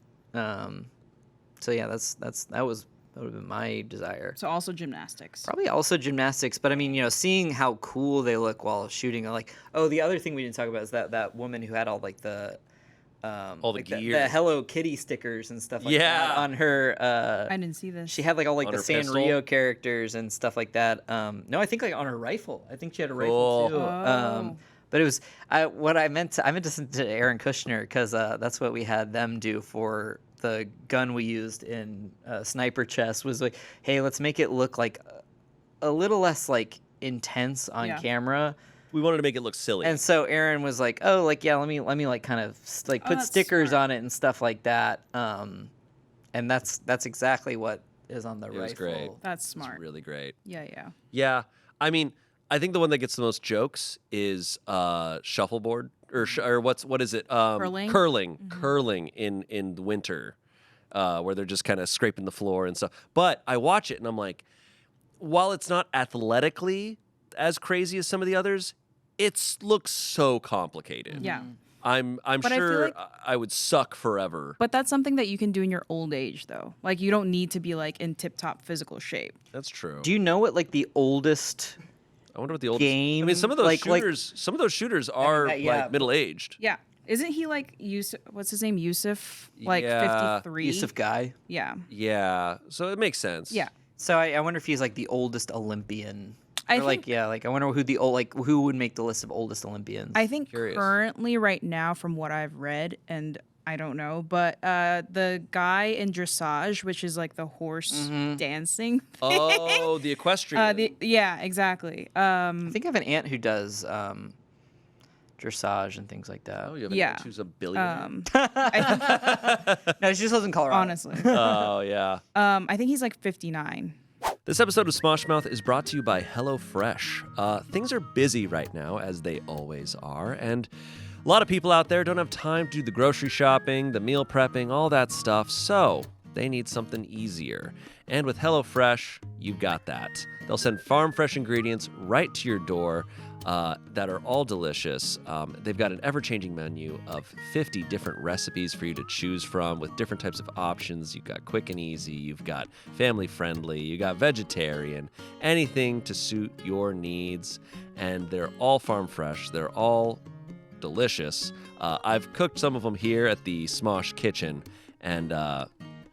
So yeah, that would have been my desire. So also gymnastics. Probably also gymnastics, but I mean, seeing how cool they look while shooting. Like, oh, the other thing we didn't talk about is that woman who had all like the All the like gear. the Hello Kitty stickers and stuff like Yeah. that on her. I didn't see this. She had like all like On the her pistol? Sanrio characters and stuff like that. No, I think like on her rifle. I think she had a rifle Cool. too. Oh. But it was what I meant to listen to Erin Kuschner because that's what we had them do for the gun we used in Sniper Chest was like, hey, let's make it look like a little less like intense on Yeah. camera. We wanted to make it look silly. And so Erin was like, oh, like let me like kind of like put that's stickers smart. on it and stuff like that. And that's exactly what is on the it rifle. was great. That's It's smart. really great. Yeah. Yeah. I mean, I think the one that gets the most jokes is shuffleboard or what is it? Curling? Curling in the winter, where they're just kind of scraping the floor and stuff. But I watch it and I'm like, while it's not athletically as crazy as some of the others, it looks so complicated. Yeah. I'm But I feel sure like- I would suck forever. But that's something that you can do in your old age, though. Like, you don't need to be like in tip-top physical shape. That's true. Do you know what like the oldest? I wonder what the oldest game, I mean, some of those like- shooters are yeah. like middle aged. Yeah. Isn't he like Yusuf? What's his name? Yusuf? Like Yeah. 53? Yusuf guy. Yeah. Yeah, so it makes sense. Yeah. So I wonder if he's like the oldest Olympian. I Or like think- I wonder who would make the list of oldest Olympians. I think Curious. currently, right now, from what I've read, and I don't know, but the guy in dressage, which is like the horse dancing. Oh, the equestrian. Yeah, exactly. I think I have an aunt who does dressage and things like that. Oh, you have yeah. an who's a billionaire. I think, No, she just lives in Colorado. honestly, Oh yeah. I think he's like 59. This episode of Smosh Mouth is brought to you by HelloFresh. Things are busy right now, as they always are, and a lot of people out there don't have time to do the grocery shopping, the meal prepping, all that stuff. So they need something easier. And with HelloFresh, you've got that. They'll send farm-fresh ingredients right to your door that are all delicious. They've got an ever-changing menu of 50 different recipes for you to choose from with different types of options. You've got quick and easy, you've got family-friendly, you got vegetarian, anything to suit your needs. And they're all farm-fresh. They're all delicious. I've cooked some of them here at the Smosh kitchen, and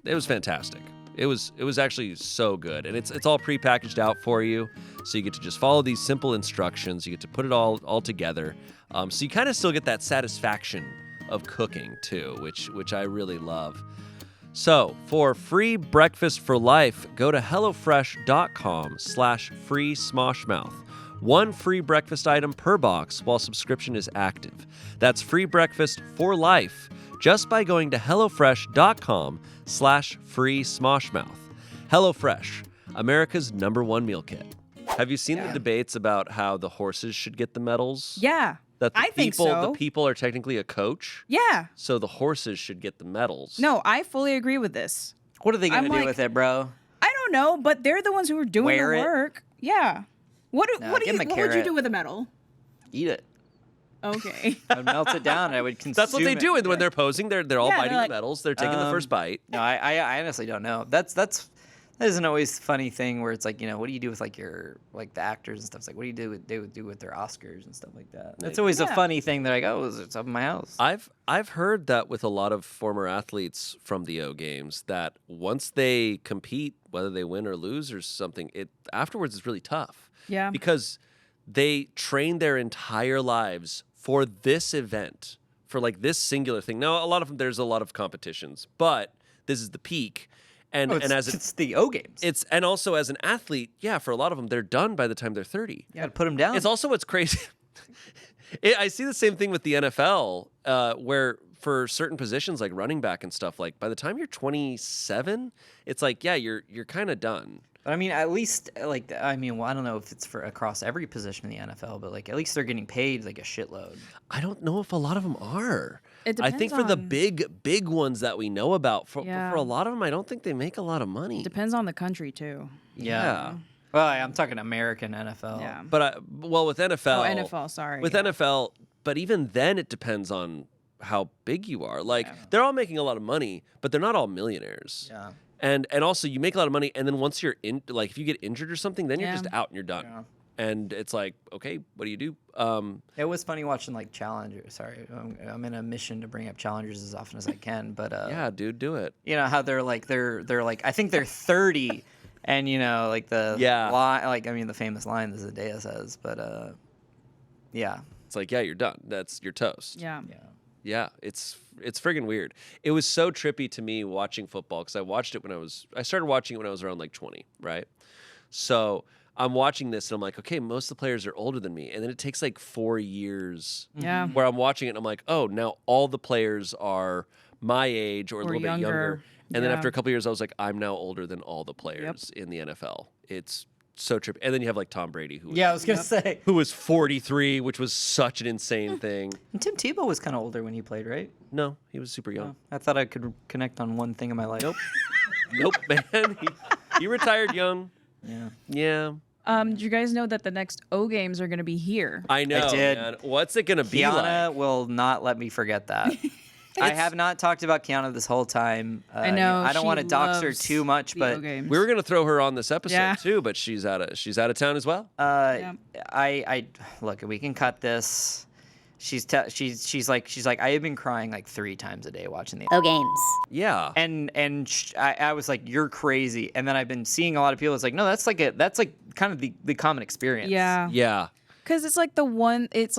it was fantastic. It was actually so good, and it's all prepackaged out for you, so you get to just follow these simple instructions. You get to put it all together, so you kind of still get that satisfaction of cooking too, which I really love. So for free breakfast for life, go to hellofresh.com/free Smoshmouth. One free breakfast item per box while subscription is active. That's free breakfast for life just by going to hellofresh.com/free Smoshmouth. HelloFresh, America's #1 meal kit. Have you seen the debates about how the horses should get the medals? Yeah. That I think so. the people are technically a coach, Yeah. so the horses should get the medals. No, I fully agree with this. What are they going I'm to do like- with it, bro? I don't know, but they're the ones who are doing Wear the it? work. Yeah. What No, would give 'em a you carrot. do with a medal? Eat it. Okay. I would melt it down. I would consume That's what they it. do when they're posing. They're all Yeah, biting they're like- the medals. They're taking the first bite. No, I honestly don't know. That isn't always a funny thing where it's like, what do you do with like your the actors and stuff? It's like, what do you do they would do with their Oscars and stuff like that? That's always a Yeah. funny thing. They're like, oh, it's up in my house. I've heard that with a lot of former athletes from the O Games that once they compete, whether they win or lose or something, it afterwards is really tough. Yeah. Because they train their entire lives for this event, for this singular thing. Now, a lot of them, there's a lot of competitions, but this is the peak. And it's the O Games. and also as an athlete, yeah, for a lot of them, they're done by the time they're 30. You got to put them down. It's also what's crazy. I see the same thing with the NFL, where for certain positions like running back and stuff, by the time you're 27, it's you're kind of done. But I mean, at least well, I don't know if it's for across every position in the NFL, but at least they're getting paid a shitload. I don't know if a lot of them are. It I think for the depends big ones that we know about, for Yeah. a lot of them, I don't think they make a lot of money. Depends on the country too. Yeah. Well, I'm talking American NFL. Yeah. But with NFL, Oh, NFL, sorry. with NFL, but even then it depends on how big you are. They're all making a lot of money, but they're not all millionaires. Yeah. And also you make a lot of money, and then once you're in, if you get injured or something, then you're Yeah. just out and you're done. Yeah. And it's okay, what do you do? It was funny watching Challengers. Sorry, I'm in a mission to bring up Challengers as often as I can, but yeah, dude, do it. you know how they're I think they're 30, and the Yeah. line, the famous line that Zendaya says, but yeah, It's yeah, you're done. That's your toast. Yeah. Yeah, it's friggin' weird. It was so trippy to me watching football because I started watching it when I was around 20, right? So I'm watching this and I'm like, okay, most of the players are older than me, and then it takes 4 years Yeah. where I'm watching it and I'm like, oh, now all the players are my age or a Or little bit younger. younger. And then Yeah. after a couple years, I was like, I'm now older than all the players in the NFL. It's so trippy. And then you have Tom Brady, who I was gonna say. who was 43, which was such an insane thing. And Tim Tebow was kind of older when he played, right? No, he was super young. I thought I could connect on one thing in my life. Nope, man. He retired young. Yeah. Yeah. Did you guys know that the next O Games are going to be here? I know. I did. Man. What's it going to be Kiana like? will not let me forget that. I have not talked about Kiana this whole time. I know. I don't want to she dox her loves too much, the but O-Games. We were going to throw her on this episode Yeah. too, but she's out of town as well. I look. We can cut this. She's like I have been crying 3 times a day watching the O Games. Yeah. I was like, you're crazy, and then I've been seeing a lot of people. It's like, no, that's kind of the common experience. Yeah. Yeah. Because it's it's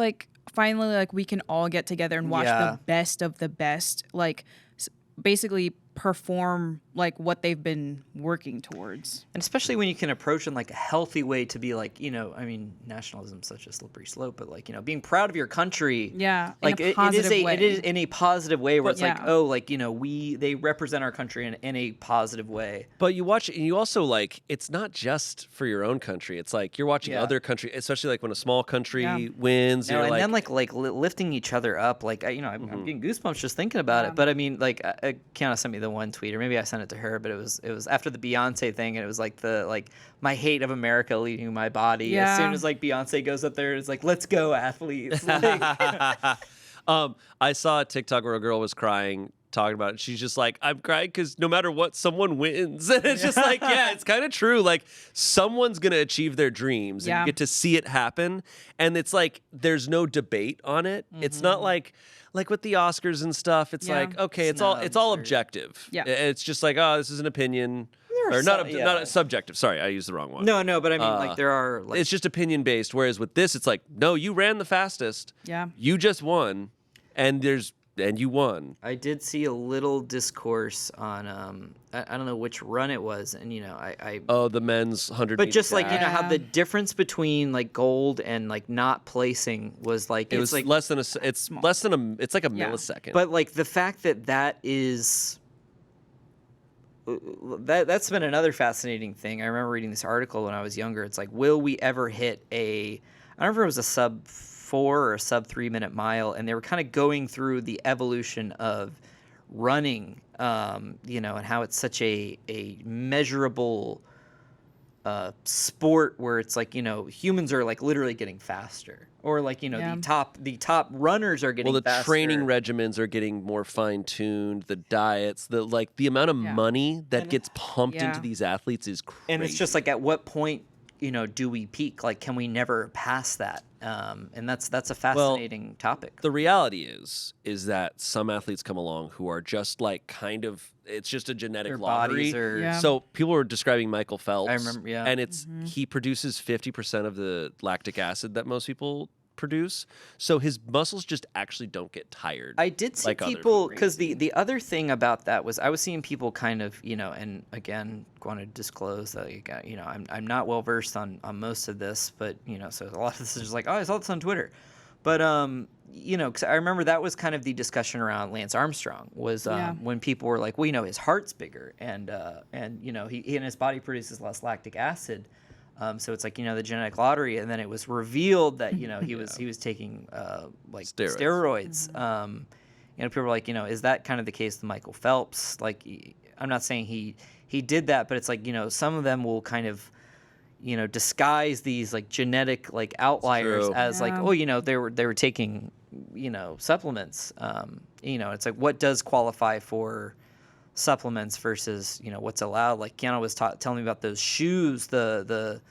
finally we can all get together and watch Yeah. the best of the best, basically perform what they've been working towards. And especially when you can approach in a healthy way to be nationalism's such a slippery slope, but being proud of your country. Yeah, in a it positive way. it is in a positive way where it's Yeah. they represent our country in a positive way. But you watch it and you also it's not just for your own country. It's you're watching Yeah. other country, especially when a small country Yeah. wins. No, You're and then lifting each other up. I'm getting goosebumps just thinking about it. But I mean, Kiana sent me the one tweet, or maybe I sent it it to her, but it was after the Beyonce thing, and it was like my hate of America leaving my body. Yeah. As soon as like Beyonce goes up there, it's like, let's go, athletes. Like, I saw a TikTok where a girl was crying, talking about it. She's just like, I'm crying because no matter what, someone wins. And it's just like, yeah, it's kind of true. Like, someone's going to achieve their dreams, and Yeah. you get to see it happen. And it's like, there's no debate on it. It's not like with the Oscars and stuff. It's Yeah. like, okay, it's Snubs all or- objective. Yeah. It's just like, oh, this is an opinion. Or not subjective. Sorry, I used the wrong one. no, but I mean, like there are like It's just opinion based. Whereas with this, it's like, no, you ran the fastest. Yeah. You just won, and you won. I did see a little discourse on I don't know which run it was, and I Oh, the men's 100. but just like dash. how Yeah. the difference between like gold and like not placing was like It was like less than it's less than it's like a Yeah. millisecond. but like the fact that is that's been another fascinating thing. I remember reading this article when I was younger. It's like, will we ever hit I don't remember if it was a sub 4 or a sub 3 minute mile, and they were kind of going through the evolution of running, and how it's such a measurable sport where it's like, humans are like literally getting faster, or like, Yeah. the top runners are getting well, the faster. training regimens are getting more fine tuned. The diets, the amount of Yeah. money that gets pumped Yeah. into these athletes is crazy. And it's just like, at what point, do we peak? Like, can we never pass that? And that's a fascinating topic. the reality is that some athletes come along who are just like it's just a genetic Their lottery. bodies are Yeah. So people were describing Michael Phelps. I remember, yeah. And he produces 50% of the lactic acid that most people produce. So his muscles just actually don't get tired. I did see like other people, people. because the other thing about that was I was seeing people kind of, and again, want to disclose that, I'm not well versed on most of this, but, so a lot of this is just like, oh, I saw this on Twitter. But, because I remember that was kind of the discussion around Lance Armstrong was Yeah. when people were like, well, his heart's bigger and he and his body produces less lactic acid. So it's like, the genetic lottery, and then it was revealed that, he was taking like steroids. People were like, is that kind of the case with Michael Phelps? Like, I'm not saying he did that, but it's like, some of them will kind of, disguise these like genetic like outliers true. as like, Yeah. oh, they were taking, supplements. It's like, what does qualify for supplements versus what's allowed. Like Keanu was telling me about those shoes, that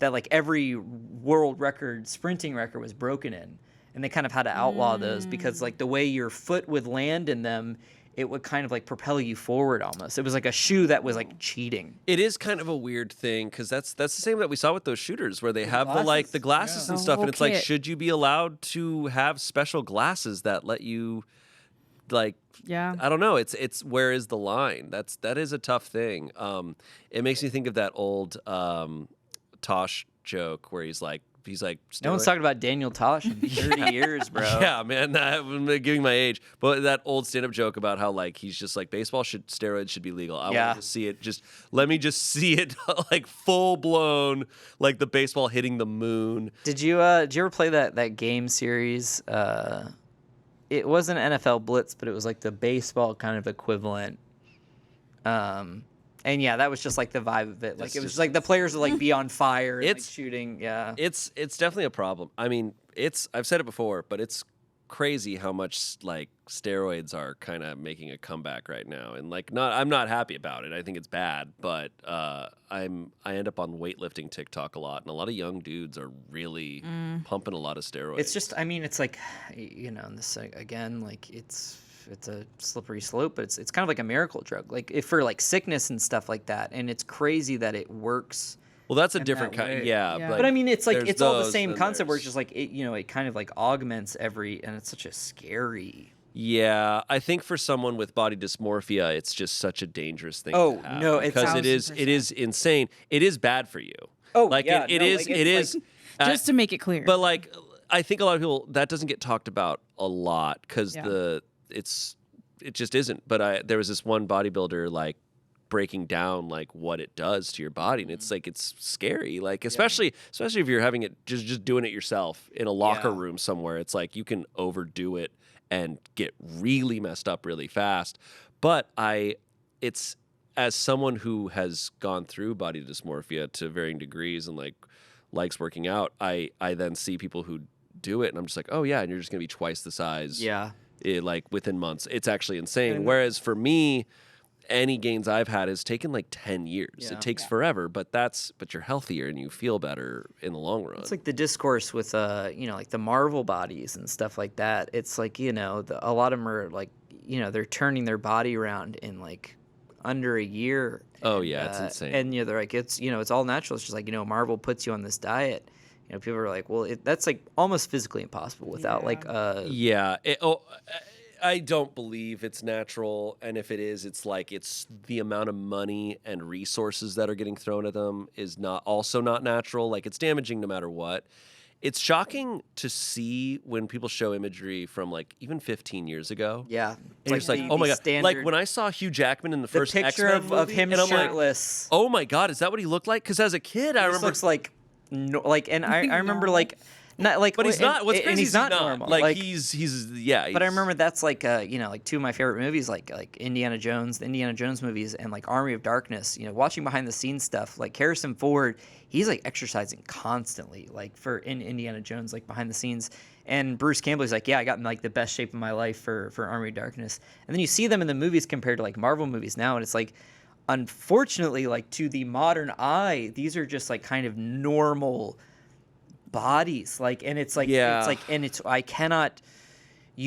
like every world record sprinting record was broken in, and they kind of had to outlaw those because like the way your foot would land in them, it would kind of like propel you forward almost. It was like a shoe that was like cheating. It is kind of a weird thing because that's the same that we saw with those shooters where they have the glasses and The stuff, whole and it's like, kit. should you be allowed to have special glasses that let you like? Yeah. I don't know. It's where is the line? That is a tough thing. It makes me think of that old Tosh joke where he's like No one's talking about Daniel Tosh in 30 years, bro. Yeah, man, I'm giving my age, but that old stand-up joke about how like he's just like steroids should be legal. I want to see it. Let me just see it like full blown, like the baseball hitting the moon. Did you ever play that game series? It wasn't NFL Blitz, but it was like the baseball kind of equivalent. And yeah, that was just like the vibe of it. Like It's it was just- like the players would like be on fire and like It's- shooting. Yeah. It's definitely a problem. I mean, I've said it before, but it's crazy how much like steroids are kind of making a comeback right now, and like I'm not happy about it. I think it's bad, but I end up on weightlifting TikTok a lot, and a lot of young dudes are really pumping a lot of steroids. It's just, I mean, it's like, and this again, like it's a slippery slope, but it's kind of like a miracle drug, like if for like sickness and stuff like that. And it's crazy that it works. well, that's a in different that kind. way. Yeah, Yeah. But I mean, it's like there's it's all the those, same then concept where it's there's- just like it kind of like augments and it's such a scary. Yeah, I think for someone with body dysmorphia, it's just such a dangerous thing. Oh, to have no, it's because it 1000%. is insane. It is bad for you. Oh, like yeah, it no, is. like, It it's is. Just to make it clear. But like, I think a lot of people that doesn't get talked about a lot because Yeah. it just isn't. But there was this one bodybuilder like breaking down like what it does to your body, and it's like it's scary. Like especially if you're having it just doing it yourself in a locker Yeah. room somewhere. It's like you can overdo it and get really messed up really fast. But as someone who has gone through body dysmorphia to varying degrees and like likes working out, I then see people who do it and I'm just like, oh yeah, and you're just gonna be twice the size. Yeah. Like within months. It's actually insane. Whereas for me, any gains I've had has taken like 10 years. Yeah. It takes forever, but you're healthier and you feel better in the long run. It's like the discourse with like the Marvel bodies and stuff like that. It's like, a lot of them are like, they're turning their body around in like under a year. Oh yeah, it's insane. And they're like, it's all natural. It's just like, Marvel puts you on this diet. People are like, well, that's like almost physically impossible without I don't believe it's natural, and if it is, it's like it's the amount of money and resources that are getting thrown at them is not natural. Like it's damaging no matter what. It's shocking to see when people show imagery from like even 15 years ago. Yeah. And you're just like, oh my God. Like when I saw Hugh Jackman in the first picture X-Men movie, of him and I'm shirtless. like, oh my God, is that what he looked like? Because as a kid, I remember. Looks like, and I remember like, not like, but he's not. What's crazy is he's not normal. Like he's yeah. But I remember that's like like two of my favorite movies, like Indiana Jones, the Indiana Jones movies, and like Army of Darkness. Watching behind the scenes stuff, like Harrison Ford, he's like exercising constantly, like in Indiana Jones, like behind the scenes. And Bruce Campbell's like, yeah, I got in like the best shape of my life for Army of Darkness. And then you see them in the movies compared to like Marvel movies now, and it's like, unfortunately, like to the modern eye, these are just like kind of normal bodies, like, and it's like, you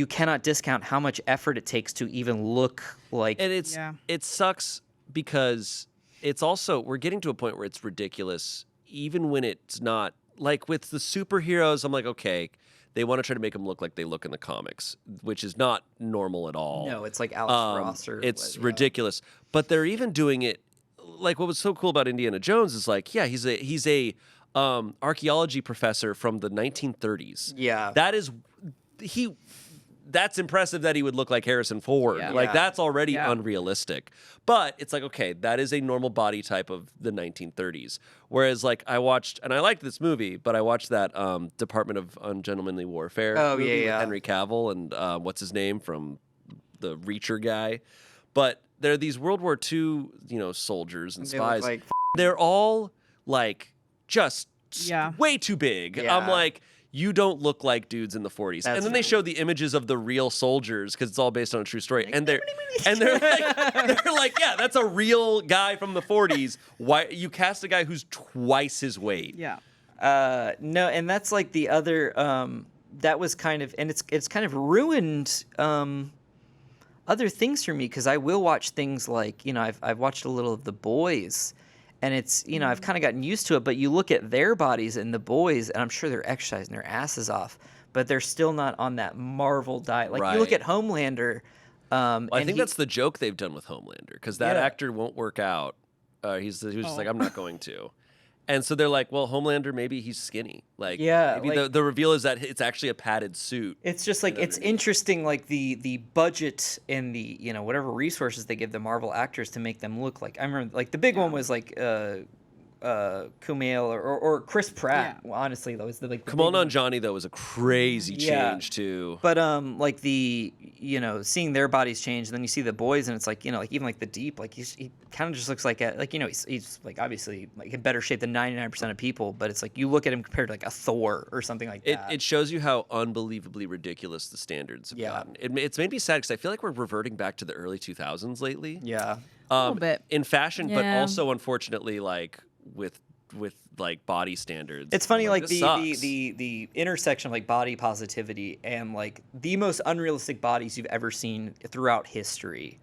cannot discount how much effort it takes to even look like. And it sucks because it's also, we're getting to a point where it's ridiculous, even when it's not. Like with the superheroes, I'm like, okay, they want to try to make them look like they look in the comics, which is not normal at all. No, it's like Alex Ross or it's ridiculous. But they're even doing it. Like what was so cool about Indiana Jones is like, yeah, he's a archaeology professor from the 1930s. Yeah, that's impressive that he would look like Harrison Ford. Yeah. Like that's already unrealistic. But it's like, okay, that is a normal body type of the 1930s. Whereas like I watched, and I liked this movie, but I watched that Department of Ungentlemanly Warfare movie with Henry Cavill and what's his name from the Reacher guy. But there are these World War II, soldiers and spies. They're all like just way too big. Yeah. I'm like, you don't look like dudes in the 40s. And then they show the images of the real soldiers because it's all based on a true story. And they're like, yeah, that's a real guy from the 40s. Why you cast a guy who's twice his weight? Yeah. No, and that's like the other that was kind of, and it's kind of ruined other things for me because I will watch things like, I've watched a little of The Boys. And it's, I've kind of gotten used to it, but you look at their bodies and the boys, and I'm sure they're exercising their asses off, but they're still not on that Marvel diet. Like, you look at Homelander. I think that's the joke they've done with Homelander, because that actor won't work out. He was just like, I'm not going to. And so they're like, well, Homelander, maybe he's skinny. Like, maybe like, the reveal is that it's actually a padded suit. It's just like, it's interesting, like the budget and the, whatever resources they give the Marvel actors to make them look like. I remember, like, the big one was like Kumail or Chris Pratt. Well, honestly, that was the Kumail Nanjiani though was a crazy change too. But like the seeing their bodies change, and then you see the boys, and it's like like even like the Deep, like he kind of just looks like he's like obviously like in better shape than 99% of people, but it's like you look at him compared to like a Thor or something like that. It shows you how unbelievably ridiculous the standards have gotten. It's made me sad because I feel like we're reverting back to the early 2000s lately. Yeah, a little bit in fashion, but also unfortunately like with like body standards. It's funny, like the intersection of like body positivity and like the most unrealistic bodies you've ever seen throughout history.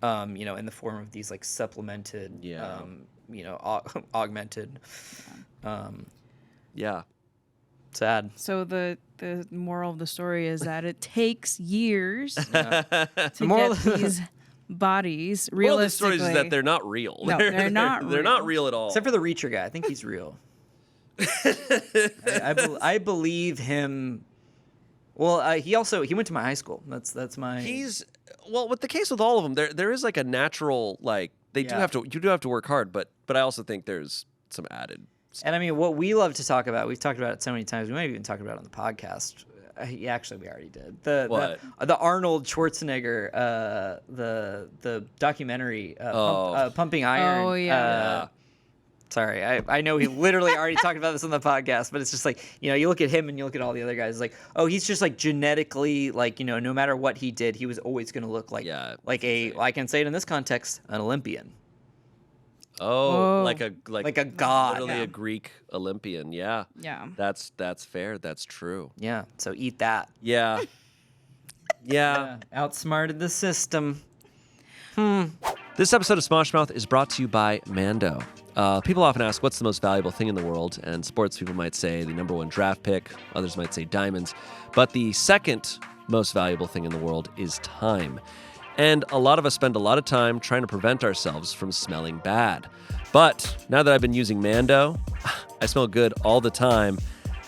In the form of these like supplemented, augmented. Sad. So the moral of the story is that it takes years to get these bodies realistically. Well, the story is that they're not real. No, they're not real. They're not real at all. Except for the Reacher guy. I think he's real. I believe him. Well, he went to my high school. That's my. With the case with all of them, there is like a natural like you do have to work hard, but I also think there's some added stuff. And I mean, what we love to talk about, we've talked about it so many times. We might even talk about it on the podcast. Actually, we already did. What? The Arnold Schwarzenegger, the documentary, Pumping Iron. Oh, yeah. Sorry, I know he literally already talked about this on the podcast, but it's just like, you look at him and you look at all the other guys, like, oh, he's just like genetically, like, no matter what he did, he was always going to look like I can say it in this context, an Olympian. Oh, like a god. Literally a Greek Olympian. Yeah. Yeah. That's fair. That's true. Yeah, so eat that. Yeah. Yeah. Outsmarted the system. This episode of Smosh Mouth is brought to you by Mando. People often ask, what's the most valuable thing in the world? And sports people might say the number 1 draft pick. Others might say diamonds. But the second most valuable thing in the world is time. And a lot of us spend a lot of time trying to prevent ourselves from smelling bad. But now that I've been using Mando, I smell good all the time,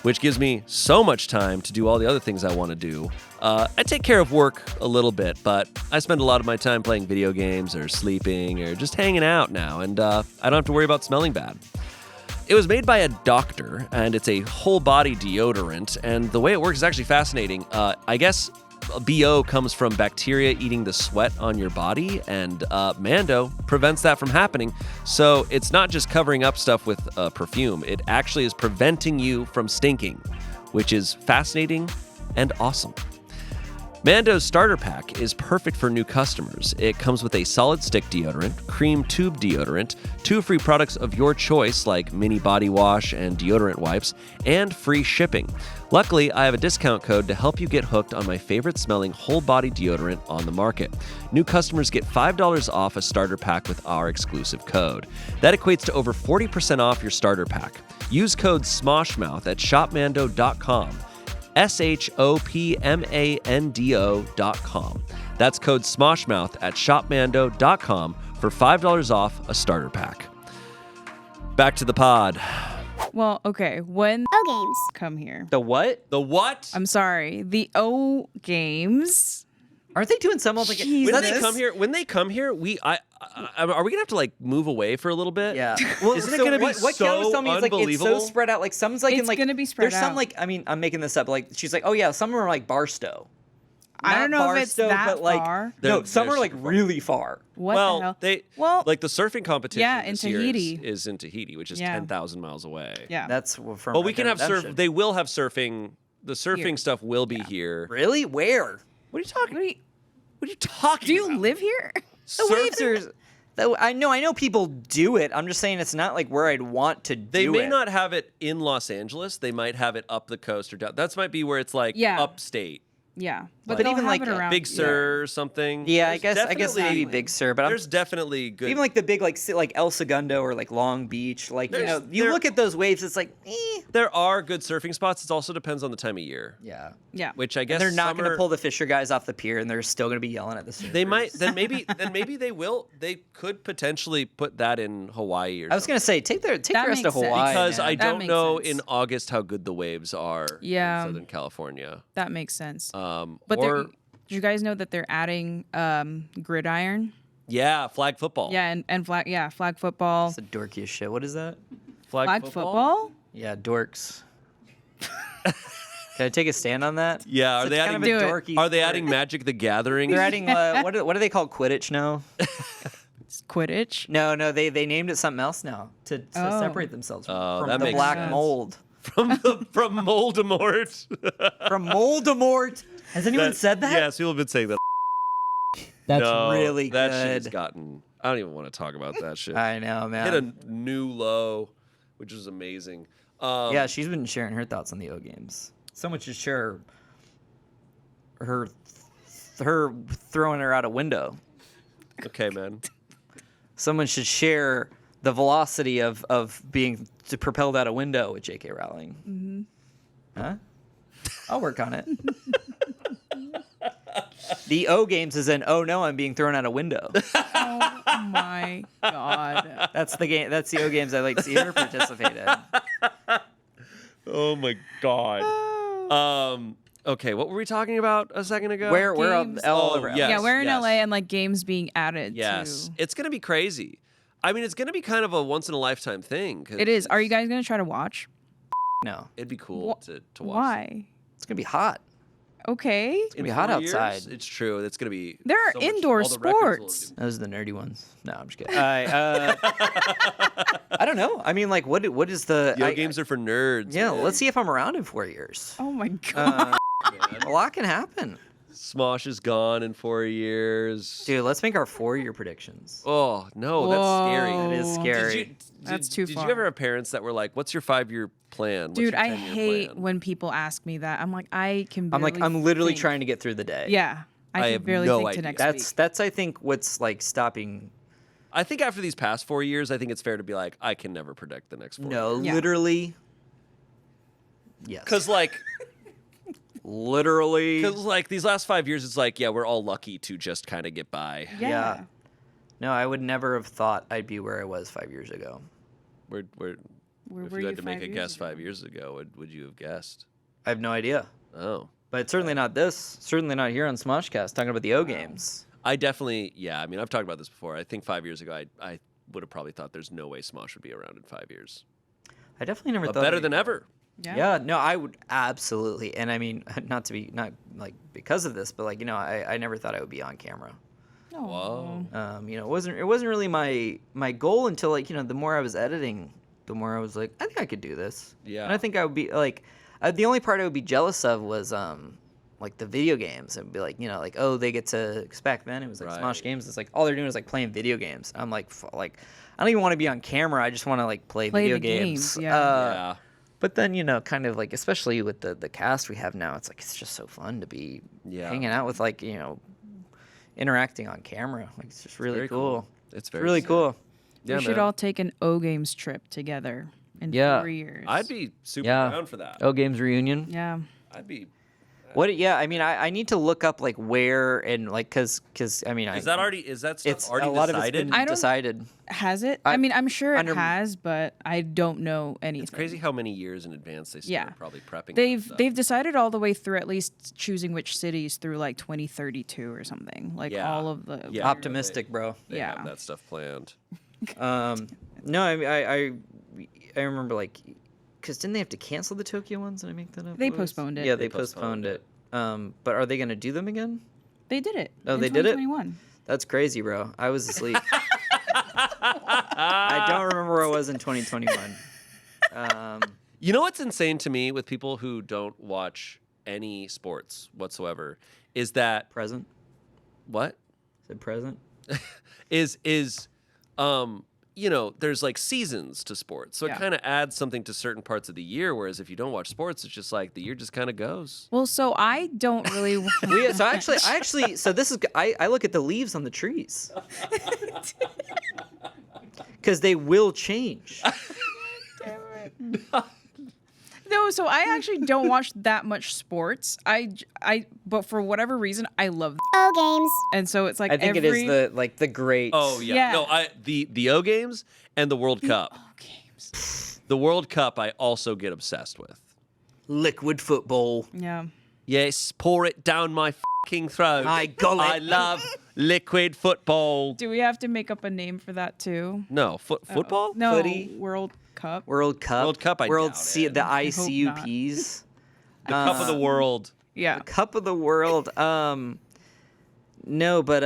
which gives me so much time to do all the other things I want to do. I take care of work a little bit, but I spend a lot of my time playing video games or sleeping or just hanging out now, and I don't have to worry about smelling bad. It was made by a doctor, and it's a whole-body deodorant, and the way it works is actually fascinating. I guess BO comes from bacteria eating the sweat on your body, and Mando prevents that from happening. So it's not just covering up stuff with perfume. It actually is preventing you from stinking, which is fascinating and awesome. Mando's starter pack is perfect for new customers. It comes with a solid stick deodorant, cream tube deodorant, 2 free products of your choice like mini body wash and deodorant wipes, and free shipping. Luckily, I have a discount code to help you get hooked on my favorite smelling whole body deodorant on the market. New customers get $5 off a starter pack with our exclusive code. That equates to over 40% off your starter pack. Use code SMOSHMOUTH at shopmando.com. SHOPMANDO.com. That's code SMOSHMOUTH at shopmando.com for $5 off a starter pack. Back to the pod. Well, okay. When O games. come here. The what? The what? I'm sorry. The O games. Aren't they doing something like Jesus. When they come here, are we gonna have to like move away for a little bit? Yeah. Well, Isn't it gonna be what so Kelly was telling me is like it's so unbelievable? spread out. Like some's like It's in like gonna be spread there's some out. like I'm making this up. Like she's like, oh yeah, some are like Barstow. I don't Not know if it's Barstow, that but like far. no, some They're are like super far. really far. What well, the hell? they Well, like the surfing competition. yeah, in this year Tahiti. is in Tahiti, which is Yeah. 10,000 miles away. yeah. That's from. But we can have Redemption. surf. They will have surfing. The surfing Here. stuff will be here. Really? Where? What are you talking? What do you- What are you talking? do you about? live here? The waves are. I know people do it. I'm just saying it's not like where I'd want to do it. They may not have it in Los Angeles. They might have it up the coast or down. That might be where it's like Yeah. upstate. Yeah, But they'll even have like it a around. Big Sur or something. Yeah, I There's guess definitely- maybe Big Sur, but There's definitely good. even like the big like El Segundo or like Long Beach, like There's- you there- look at those waves, it's like, there are good surfing spots. It also depends on the time of year. yeah. Yeah. Which I guess And they're not going to summer- pull the Fisher guys off the pier, and they're still going to be yelling at the surfers. They might. Then maybe they will. They could potentially put that in Hawaii or. I was going to say take the That rest of makes sense. Hawaii because man. I That don't makes know sense. in August how good the waves are. Yeah. In Southern California. That makes sense. But or did you guys know that they're adding gridiron? yeah, flag football. Yeah, and flag football. It's the dorkiest shit. What is that? Flag football? Yeah, dorks. Can I take a stand on that? Yeah, are It's they kind adding? of a Do it. dorky Are they sport. adding Magic the Gathering? They're adding what do they call Quidditch now? Quidditch. No, they named it something else now to Oh. separate themselves Oh, from that the makes black sense. mold. from Voldemort. From Moldemort. Has anyone said that? Yes, people have been saying that. That's No, really that good. shit has gotten. I don't even want to talk about that shit. I know, man. Hit a new low, which is amazing. Yeah, she's been sharing her thoughts on the O games. Someone should share her throwing her out a window. Okay, man. Someone should share the velocity of being propelled out a window with J.K. Rowling. Mm-hmm. Huh? I'll work on it. The O games is an oh no, I'm being thrown out a window. Oh my god. That's the game. That's the O games I like to see her participate in. Oh my god. Okay, what were we talking about a second ago? We're Games. all Oh, over. yeah. Yeah, we're in yes. LA and like games being added Yes, to. it's gonna be crazy. I mean, it's gonna be kind of a once in a lifetime thing. 'Cause It is. Are you guys gonna try to watch? No, It'd be cool to watch. Why? it's gonna be hot. Okay. It's gonna be hot 4 years, outside. It's true. It's gonna be. There are so much- indoor all the records will sports. do- Those are the nerdy ones. No, I'm just kidding. I don't know. I mean, like, what is the Video games are for nerds. Yeah, man. let's see if I'm around in 4 years. Oh my god. A lot can happen. Smosh is gone in 4 years. Dude, let's make our 4-year predictions. Oh no, that's scary. Whoa. That is scary. Did you, That's too Did far. you ever have parents that were like, "What's your 5-year plan?" What's Dude, your I 10-year hate plan? when people ask me that. I'm like, I can. I'm Barely like, I'm literally think. trying to get through the day. Yeah, I I have can barely no think to idea. next week. That's I think what's like stopping. I think after these past 4 years, I think it's fair to be like, I can never predict the next 4 No, years. Yeah. literally. Yes. Because like literally. these last 5 years, it's like, yeah, we're all lucky to just kind of get by. Yeah. No, I would never have thought I'd be where I was 5 years ago. Where Where if were you you had to make 5 a years guess ago? 5 years ago, what would you have guessed? I have no idea. Oh, But certainly not this. Certainly not here on SmoshCast talking about the O games. I definitely, yeah. I mean, I've talked about this before. I think 5 years ago, I would have probably thought there's no way Smosh would be around in 5 years. I definitely never But thought better I'd- than ever. Yeah, no, I would absolutely. And I mean, not like because of this, but like, I never thought I would be on camera. Oh. Whoa. It wasn't really my goal until like, the more I was editing, the more I was like, I think I could do this. Yeah. And I think I would be like, the only part I would be jealous of was like the video games. It would be like, like, oh, they get to, cause back then it was like Right. Smosh games. It's like all they're doing is like playing video games. I'm like, I don't even want to be on camera. I just want to like play video the games, yeah. Yeah. But then, kind of like, especially with the cast we have now, it's like, it's just so fun to be Yeah. hanging out with like, interacting on camera. Like, it's just really very cool. It's It's very really sick. cool. Yeah, We should man. all take an O Games trip together in Yeah. 4 years. I'd be super Yeah. down for that. O Games reunion. Yeah. I'd be. What? Yeah, I mean, I need to look up like where and like cause I mean, Is that stuff it's already a lot decided? of it's been I don't- decided. Has it? I mean, I'm sure it under- has, but I don't know anything. It's crazy how many years in advance they start Yeah. probably prepping. They've stuff. they've decided all the way through at least choosing which cities through like 2032 or something. Like Yeah. all of the Yeah. Optimistic, bro. They yeah. have that stuff planned. No, I mean, I remember like, cause didn't they have to cancel the Tokyo ones? Did I make that up? They What was- postponed it. Yeah, They they postponed postponed it. But are they gonna do them again? They did it. Oh, in they did it? 2021. That's crazy, bro. I was asleep. I don't remember where I was in 2021. You know what's insane to me with people who don't watch any sports whatsoever is that Present. what Said present. is there's like seasons to sports, so Yeah. it kind of adds something to certain parts of the year. Whereas if you don't watch sports, it's just like the year just kind of goes. Well, so I don't really. So actually, so this is I look at the leaves on the trees because they will change. No, so I actually don't watch that much sports. But for whatever reason, I love O games. and so it's like I think it is the great. Oh yeah, Yeah. no, the O games and the World Cup. games. The World Cup I also get obsessed with. liquid football. Yeah. Yes, pour it down my fucking throat. My golly. I love liquid football. Do we have to make up a name for that too? No, football? No, Footy? World Cup. World Cup. World Cup, I World doubt C. it. The hope not. ICUPs. The Cup of the World. Yeah. Cup of the World. No, but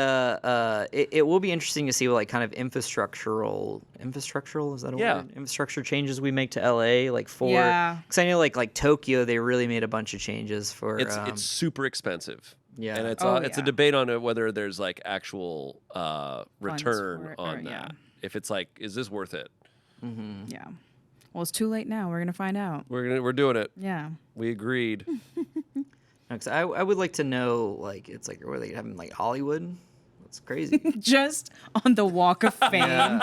it will be interesting to see what like kind of infrastructural is that a Yeah. word? Infrastructure changes we make to LA like for Yeah. because I know like Tokyo they really made a bunch of changes for It's super expensive. Yeah. And it's Oh, it's a yeah. debate on whether there's like actual return for it, on or- that. yeah. If it's like, is this worth it? Yeah. Well, it's too late now. We're gonna find out. We're doing it. Yeah. We agreed. No, 'cause I would like to know like it's like where they having like Hollywood. That's crazy. Just on the Walk of Fame,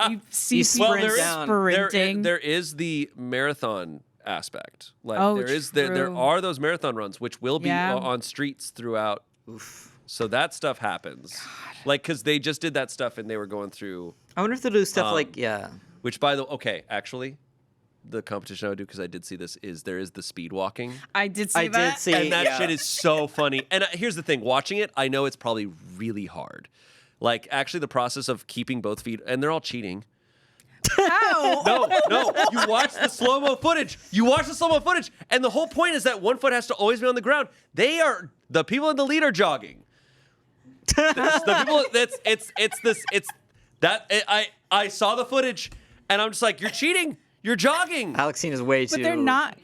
you see You people sprint down. sprinting. There is the marathon aspect. Like Oh, there true. are those marathon runs which will be Yeah. on streets throughout. Oof. So that stuff happens. Like cuz they just did that stuff and they were going through I wonder if they'll do stuff like which by the okay, actually the competition I would do because I did see this is there is the speed walking. I did see I that. did see And that yeah. shit is so funny. And here's the thing, watching it, I know it's probably really hard. Like actually the process of keeping both feet and they're all cheating. How? No. You watch the slow-mo footage. And the whole point is that one foot has to always be on the ground. The people in the lead are jogging. I saw the footage, and I'm just like, you're cheating. You're jogging. Alexcina's way too. But they're not.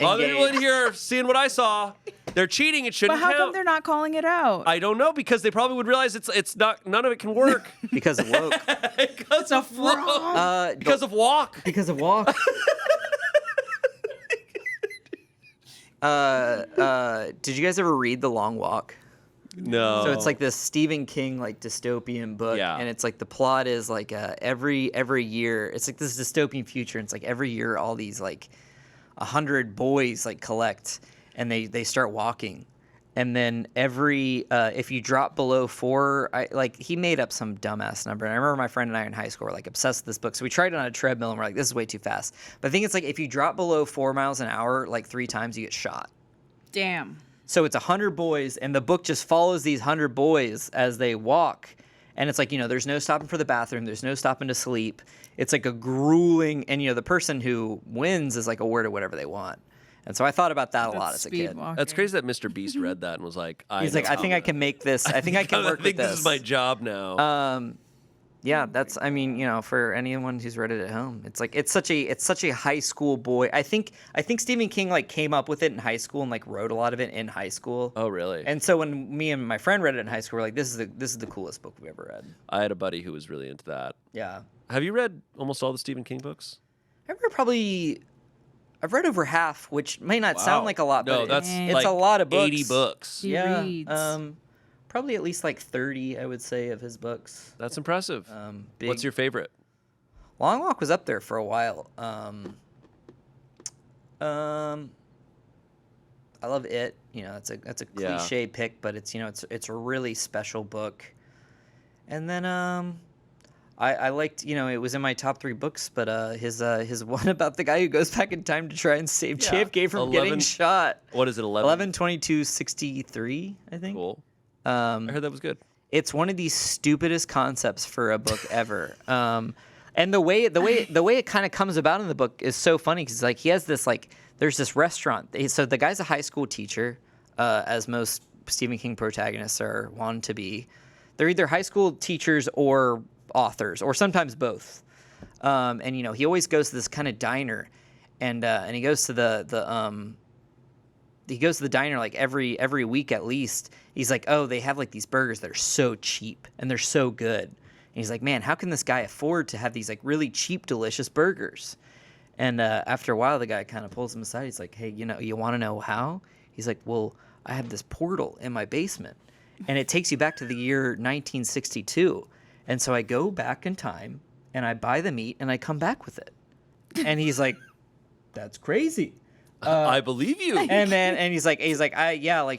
Other people in here are seeing what I saw. They're cheating. It shouldn't But how count. come they're not calling it out? I don't know, because they probably would realize it's not, none of it can work. Because of woke. Because of flow. Because of walk. Because of walk. Did you guys ever read The Long Walk? No. So it's like this Stephen King like dystopian book, Yeah. and it's like the plot is like every year it's like this dystopian future, and it's like every year all these like 100 boys like collect, and they start walking, and then every if you drop below 4, he made up some dumbass number, and I remember my friend and I in high school were like obsessed with this book, so we tried it on a treadmill, and we're like, this is way too fast. But I think it's like if you drop below 4 miles an hour like 3 times, you get shot. Damn. So it's 100 boys, and the book just follows these 100 boys as they walk. And it's like, there's no stopping for the bathroom. There's no stopping to sleep. It's like a grueling, and, the person who wins is like awarded whatever they want. And so I thought about that a lot as a kid. That's crazy that Mr. Beast read that and was like, He's like, I think I can make this. I think I can work with this. This is my job now. Yeah, that's, for anyone who's read it at home, it's like, it's such a high school boy. I think Stephen King like came up with it in high school and like wrote a lot of it in high school. Oh, really? And so when me and my friend read it in high school, we're like, this is the coolest book we ever read. I had a buddy who was really into that. Yeah. Have you read almost all the Stephen King books? I've read over half, which may not sound like a lot, no, but that's it's like a lot of books. 80 books. He Yeah. reads. Probably at least like 30, I would say, of his books. That's impressive. Big. What's your favorite? Long Walk was up there for a while. I love it. That's a cliche pick, but it's it's a really special book. And then I liked, it was in my top 3 books, but his one about the guy who goes back in time to try and save JFK from getting shot. What is it? 11/22/63, I think. Cool. I heard that was good. It's one of the stupidest concepts for a book ever. And the way it kind of comes about in the book is so funny, because like he has this like there's this restaurant. So the guy's a high school teacher, as most Stephen King protagonists are wont to be. They're either high school teachers or authors, or sometimes both. And he always goes to this kind of diner, and he goes to the diner like every week at least. He's like, oh, they have like these burgers that are so cheap and they're so good. And he's like, man, how can this guy afford to have these like really cheap, delicious burgers? And after a while, the guy kind of pulls him aside. He's like, hey, you want to know how? He's like, well, I have this portal in my basement, and it takes you back to the year 1962. And so I go back in time and I buy the meat and I come back with it. And he's like, that's crazy. I believe you. And he's like,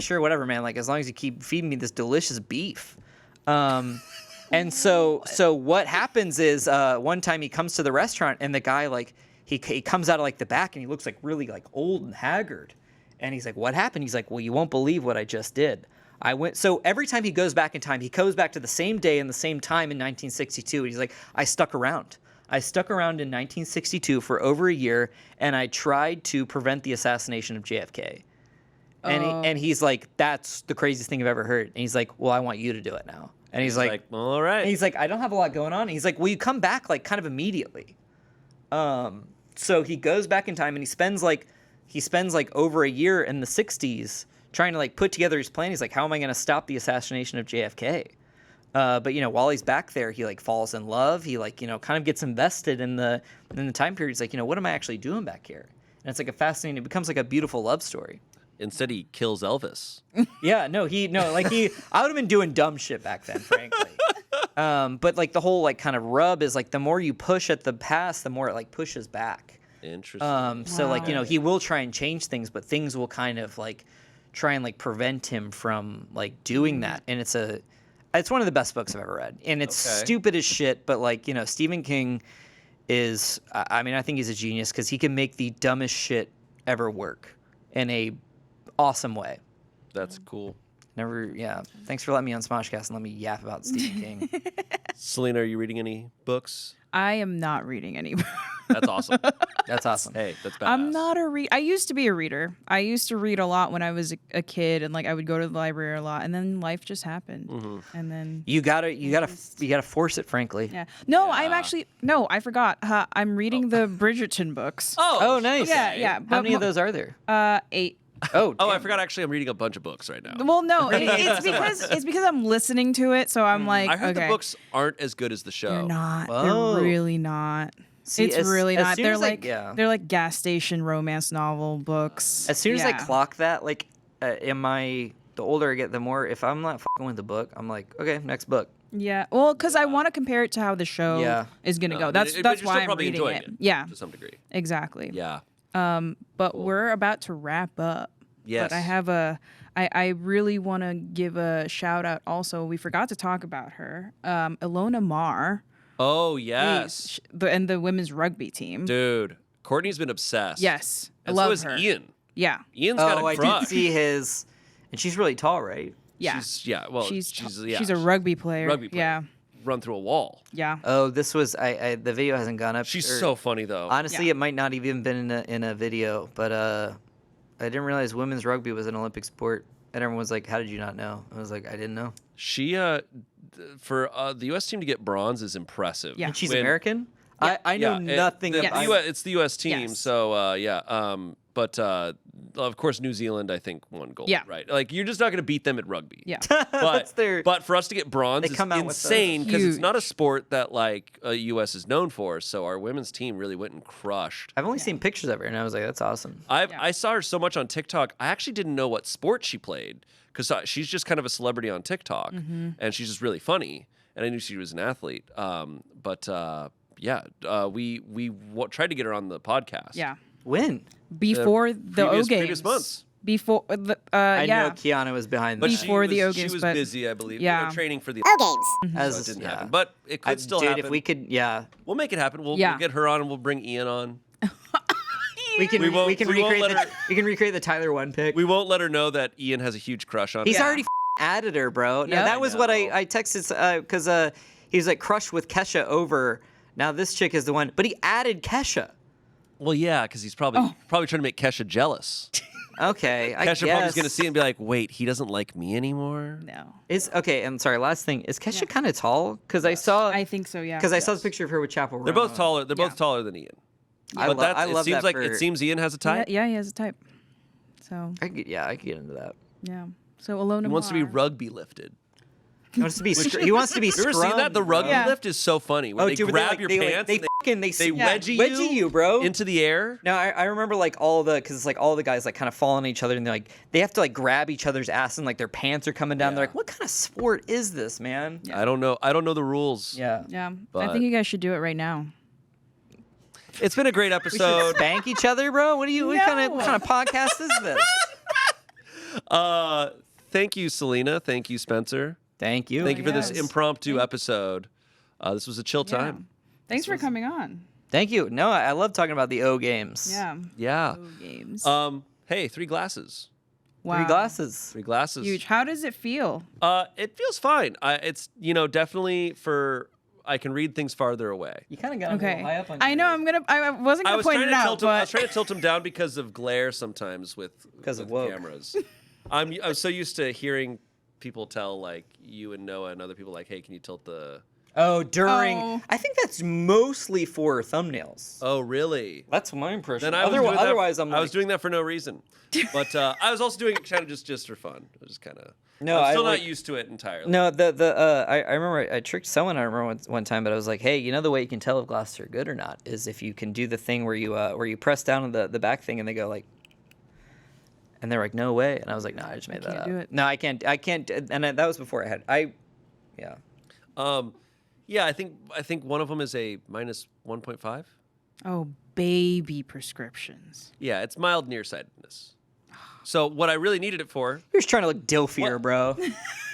sure, whatever, man. Like, as long as you keep feeding me this delicious beef. And so what happens is one time he comes to the restaurant, and the guy like he comes out of like the back, and he looks like really like old and haggard. And he's like, what happened? He's like, well, you won't believe what I just did. So every time he goes back in time, he goes back to the same day and the same time in 1962. And he's like, I stuck around in 1962 for over a year, and I tried to prevent the assassination of JFK. And he's like, that's the craziest thing I've ever heard. And he's like, well, I want you to do it now. And he's like, well, all right. And he's like, I don't have a lot going on. And he's like, will you come back like kind of immediately? So he goes back in time, and he spends like over a year in the 60s trying to like put together his plan. He's like, how am I going to stop the assassination of JFK? But while he's back there, he like falls in love. He like kind of gets invested in the time period. He's like, what am I actually doing back here? And it's like it becomes like a beautiful love story. Instead, he kills Elvis. Yeah, I would have been doing dumb shit back then, frankly. But like the whole like kind of rub is like the more you push at the past, the more it like pushes back. Interesting. So like he will try and change things, but things will kind of like try and like prevent him from like doing that. And it's one of the best books I've ever read, and it's stupid as shit. But like Stephen King is, I think he's a genius, because he can make the dumbest shit ever work in a awesome way. That's cool. Thanks for letting me on SmoshCast and let me yap about Stephen King. Selina, are you reading any books? I am not reading any. That's awesome. That's awesome. Hey, that's badass. I'm not a read. I used to be a reader. I used to read a lot when I was a kid, and like I would go to the library a lot. And then life just happened, and then You gotta force it, frankly. yeah. No, I'm actually no. I forgot. I'm reading the Bridgerton books. Oh, nice. Yeah. How but many of those are there? 8. Oh, Oh, I damn. forgot. Actually, I'm reading a bunch of books right now. Well, no, it's because I'm listening to it, so I'm like, I heard okay, the books aren't as good as the show. they're not. Whoa. They're really not. See, it's as- really as not. soon They're as they're like gas station romance novel books. As soon as I Yeah. clock that, like, the older I get, the more, if I'm not fucking with the book, I'm like, okay, next book. Yeah, well, because I want to compare it to how the show Yeah. is gonna No, go. but That's you're that's still why I'm probably reading enjoying it. it. Yeah, To some degree. exactly. Yeah. But we're about to wrap up. Yes. But I have I really want to give a shout out. Also, we forgot to talk about her, Ilona Mar, Oh, yes. and the women's rugby team. Dude, Courtney's been obsessed. Yes, I And love so is her. Ian. Yeah, Ian's got Oh, a I crush. did see his, and she's really tall, right? yeah. She's She's a rugby player. Rugby player. Yeah, Run through a wall. yeah. Oh, this was, the video hasn't gone up. She's or- so funny though. Honestly, Yeah. it might not even been in a video, but I didn't realize women's rugby was an Olympic sport. And everyone was like, how did you not know? I was like, I didn't know. She for the U.S. team to get bronze is impressive. Yeah. And she's When- American? I know nothing the about US, it's the U.S. team, Yes. so yeah. But of course, New Zealand, I think, won gold. Yeah. Right. Like you're just not going to beat them at rugby. Yeah. That's their. But for us to get bronze They is come out with those. insane because it's not a Huge. sport that like U.S. is known for. So our women's team really went and crushed. I've only seen pictures of her, and I was like, that's awesome. I saw her so much on TikTok. I actually didn't know what sport she played because she's just kind of a celebrity on TikTok, and she's just really funny. And I knew she was an athlete. We tried to get her on the podcast. Yeah. When? Before the O Games. previous months. Before the I yeah. know Kiana was behind But that. Before the O she Games, was but- busy, I believe. Yeah. Training for the Games. so As, it didn't yeah. happen. But it could still Dude, happen. if we could, yeah. We'll make it happen. We'll Yeah. get her on and we'll bring Ian on. We can We won't- we can we won't recreate let the her- we can recreate the Tyler one pick. We won't let her know that Ian has a huge crush on He's her. already added her, bro. No, Yep. that was what know. I texted because he was like crushed with Kesha over. Now this chick is the one, but he added Kesha. Well, yeah, because he's probably trying to make Kesha jealous. Okay, I Kesha guess. probably's going to see it and be like, wait, he doesn't like me anymore? No. Is okay. I'm sorry. Last thing is Kesha kind of tall? Because I saw I think so, yeah. because I saw the picture of her with Chapel. They're Roan. both taller. They're both taller than Ian. I But love it seems that like for, it seems Ian has a type. Yeah, he has a type. So, I could get into that. yeah. So Ilona He wants to be Mar. rugby lifted. He wants to be. He wants to be. You ever seen that? The scrummed, rugby bro. Yeah. lift is so funny. Where they dude, grab your pants They and fucking they yeah. wedgie you, bro. into the air. No, I remember like all because it's like all the guys like kind of fall on each other and they're like they have to like grab each other's ass and like their pants are coming down. Yeah. They're like, what kind of sport is this, man? I don't know. I don't know the rules. Yeah. Yeah. I But- think you guys should do it right now. It's been a great So episode. spank each other, bro. What kind of podcast is this? Thank you, Selina. Thank you, Spencer. Thank you. Thank you for this yes. impromptu episode. This was a chill Yeah. time. Thanks for coming on. Thank you. No, I love talking about the O games. Yeah. Yeah. O Games. Hey, 3 glasses. Wow. 3 glasses. 3 glasses. Huge. How does it feel? It feels fine. It's definitely for I can read things farther away. You kind of got Okay. high up on I know. I wasn't I gonna was point trying it to out, tilt him. I was but trying to tilt him down because of glare sometimes with of woke. cameras. I'm so used to hearing people tell like you and Noah and other people like, hey, can you tilt the? Oh, during. Oh. I think that's mostly for thumbnails. Oh, really? That's my impression. Then I was doing that- otherwise, I'm like, I was doing that for no reason, but I was also doing it kind of just for fun. It was just kind of. No, I'm still I not like- used to it entirely. No, I remember I tricked someone. I remember one time, but I was like, "Hey, you know the way you can tell if glasses are good or not is if you can do the thing where you press down on the back thing and they go like, and they're like, no way, and I was like, no, I just made that can't up. do it. No, I can't, and that was before yeah. Yeah, I think one of them is a minus 1.5. oh, baby prescriptions. Yeah, it's mild nearsightedness. So what I really needed it for, You're just trying to look dilfier, What? bro.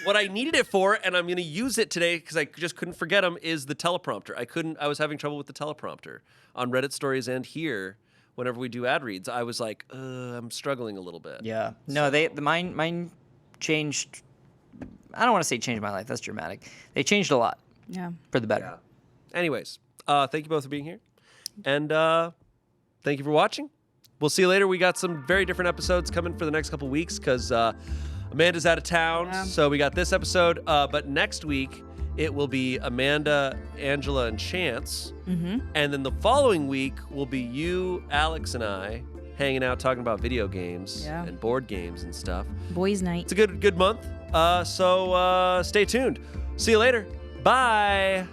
what I needed it for, and I'm going to use it today because I just couldn't forget them, is the teleprompter. I was having trouble with the teleprompter on Reddit stories and here. Whenever we do ad reads, I was like, I'm struggling a little bit. Yeah. No, mine changed. I don't want to say changed my life. That's dramatic. They changed a lot Yeah. for the better. Anyways, Thank you both for being here. And thank you for watching. We'll see you later. We got some very different episodes coming for the next couple weeks because Amanda's out of town. Yeah. So we got this episode. But next week, it will be Amanda, Angela, and Chance. Mm-hmm. And then the following week will be you, Alex, and I hanging out talking about video games and board games and stuff. Boys' night. It's a good month. So stay tuned. See you later. Bye.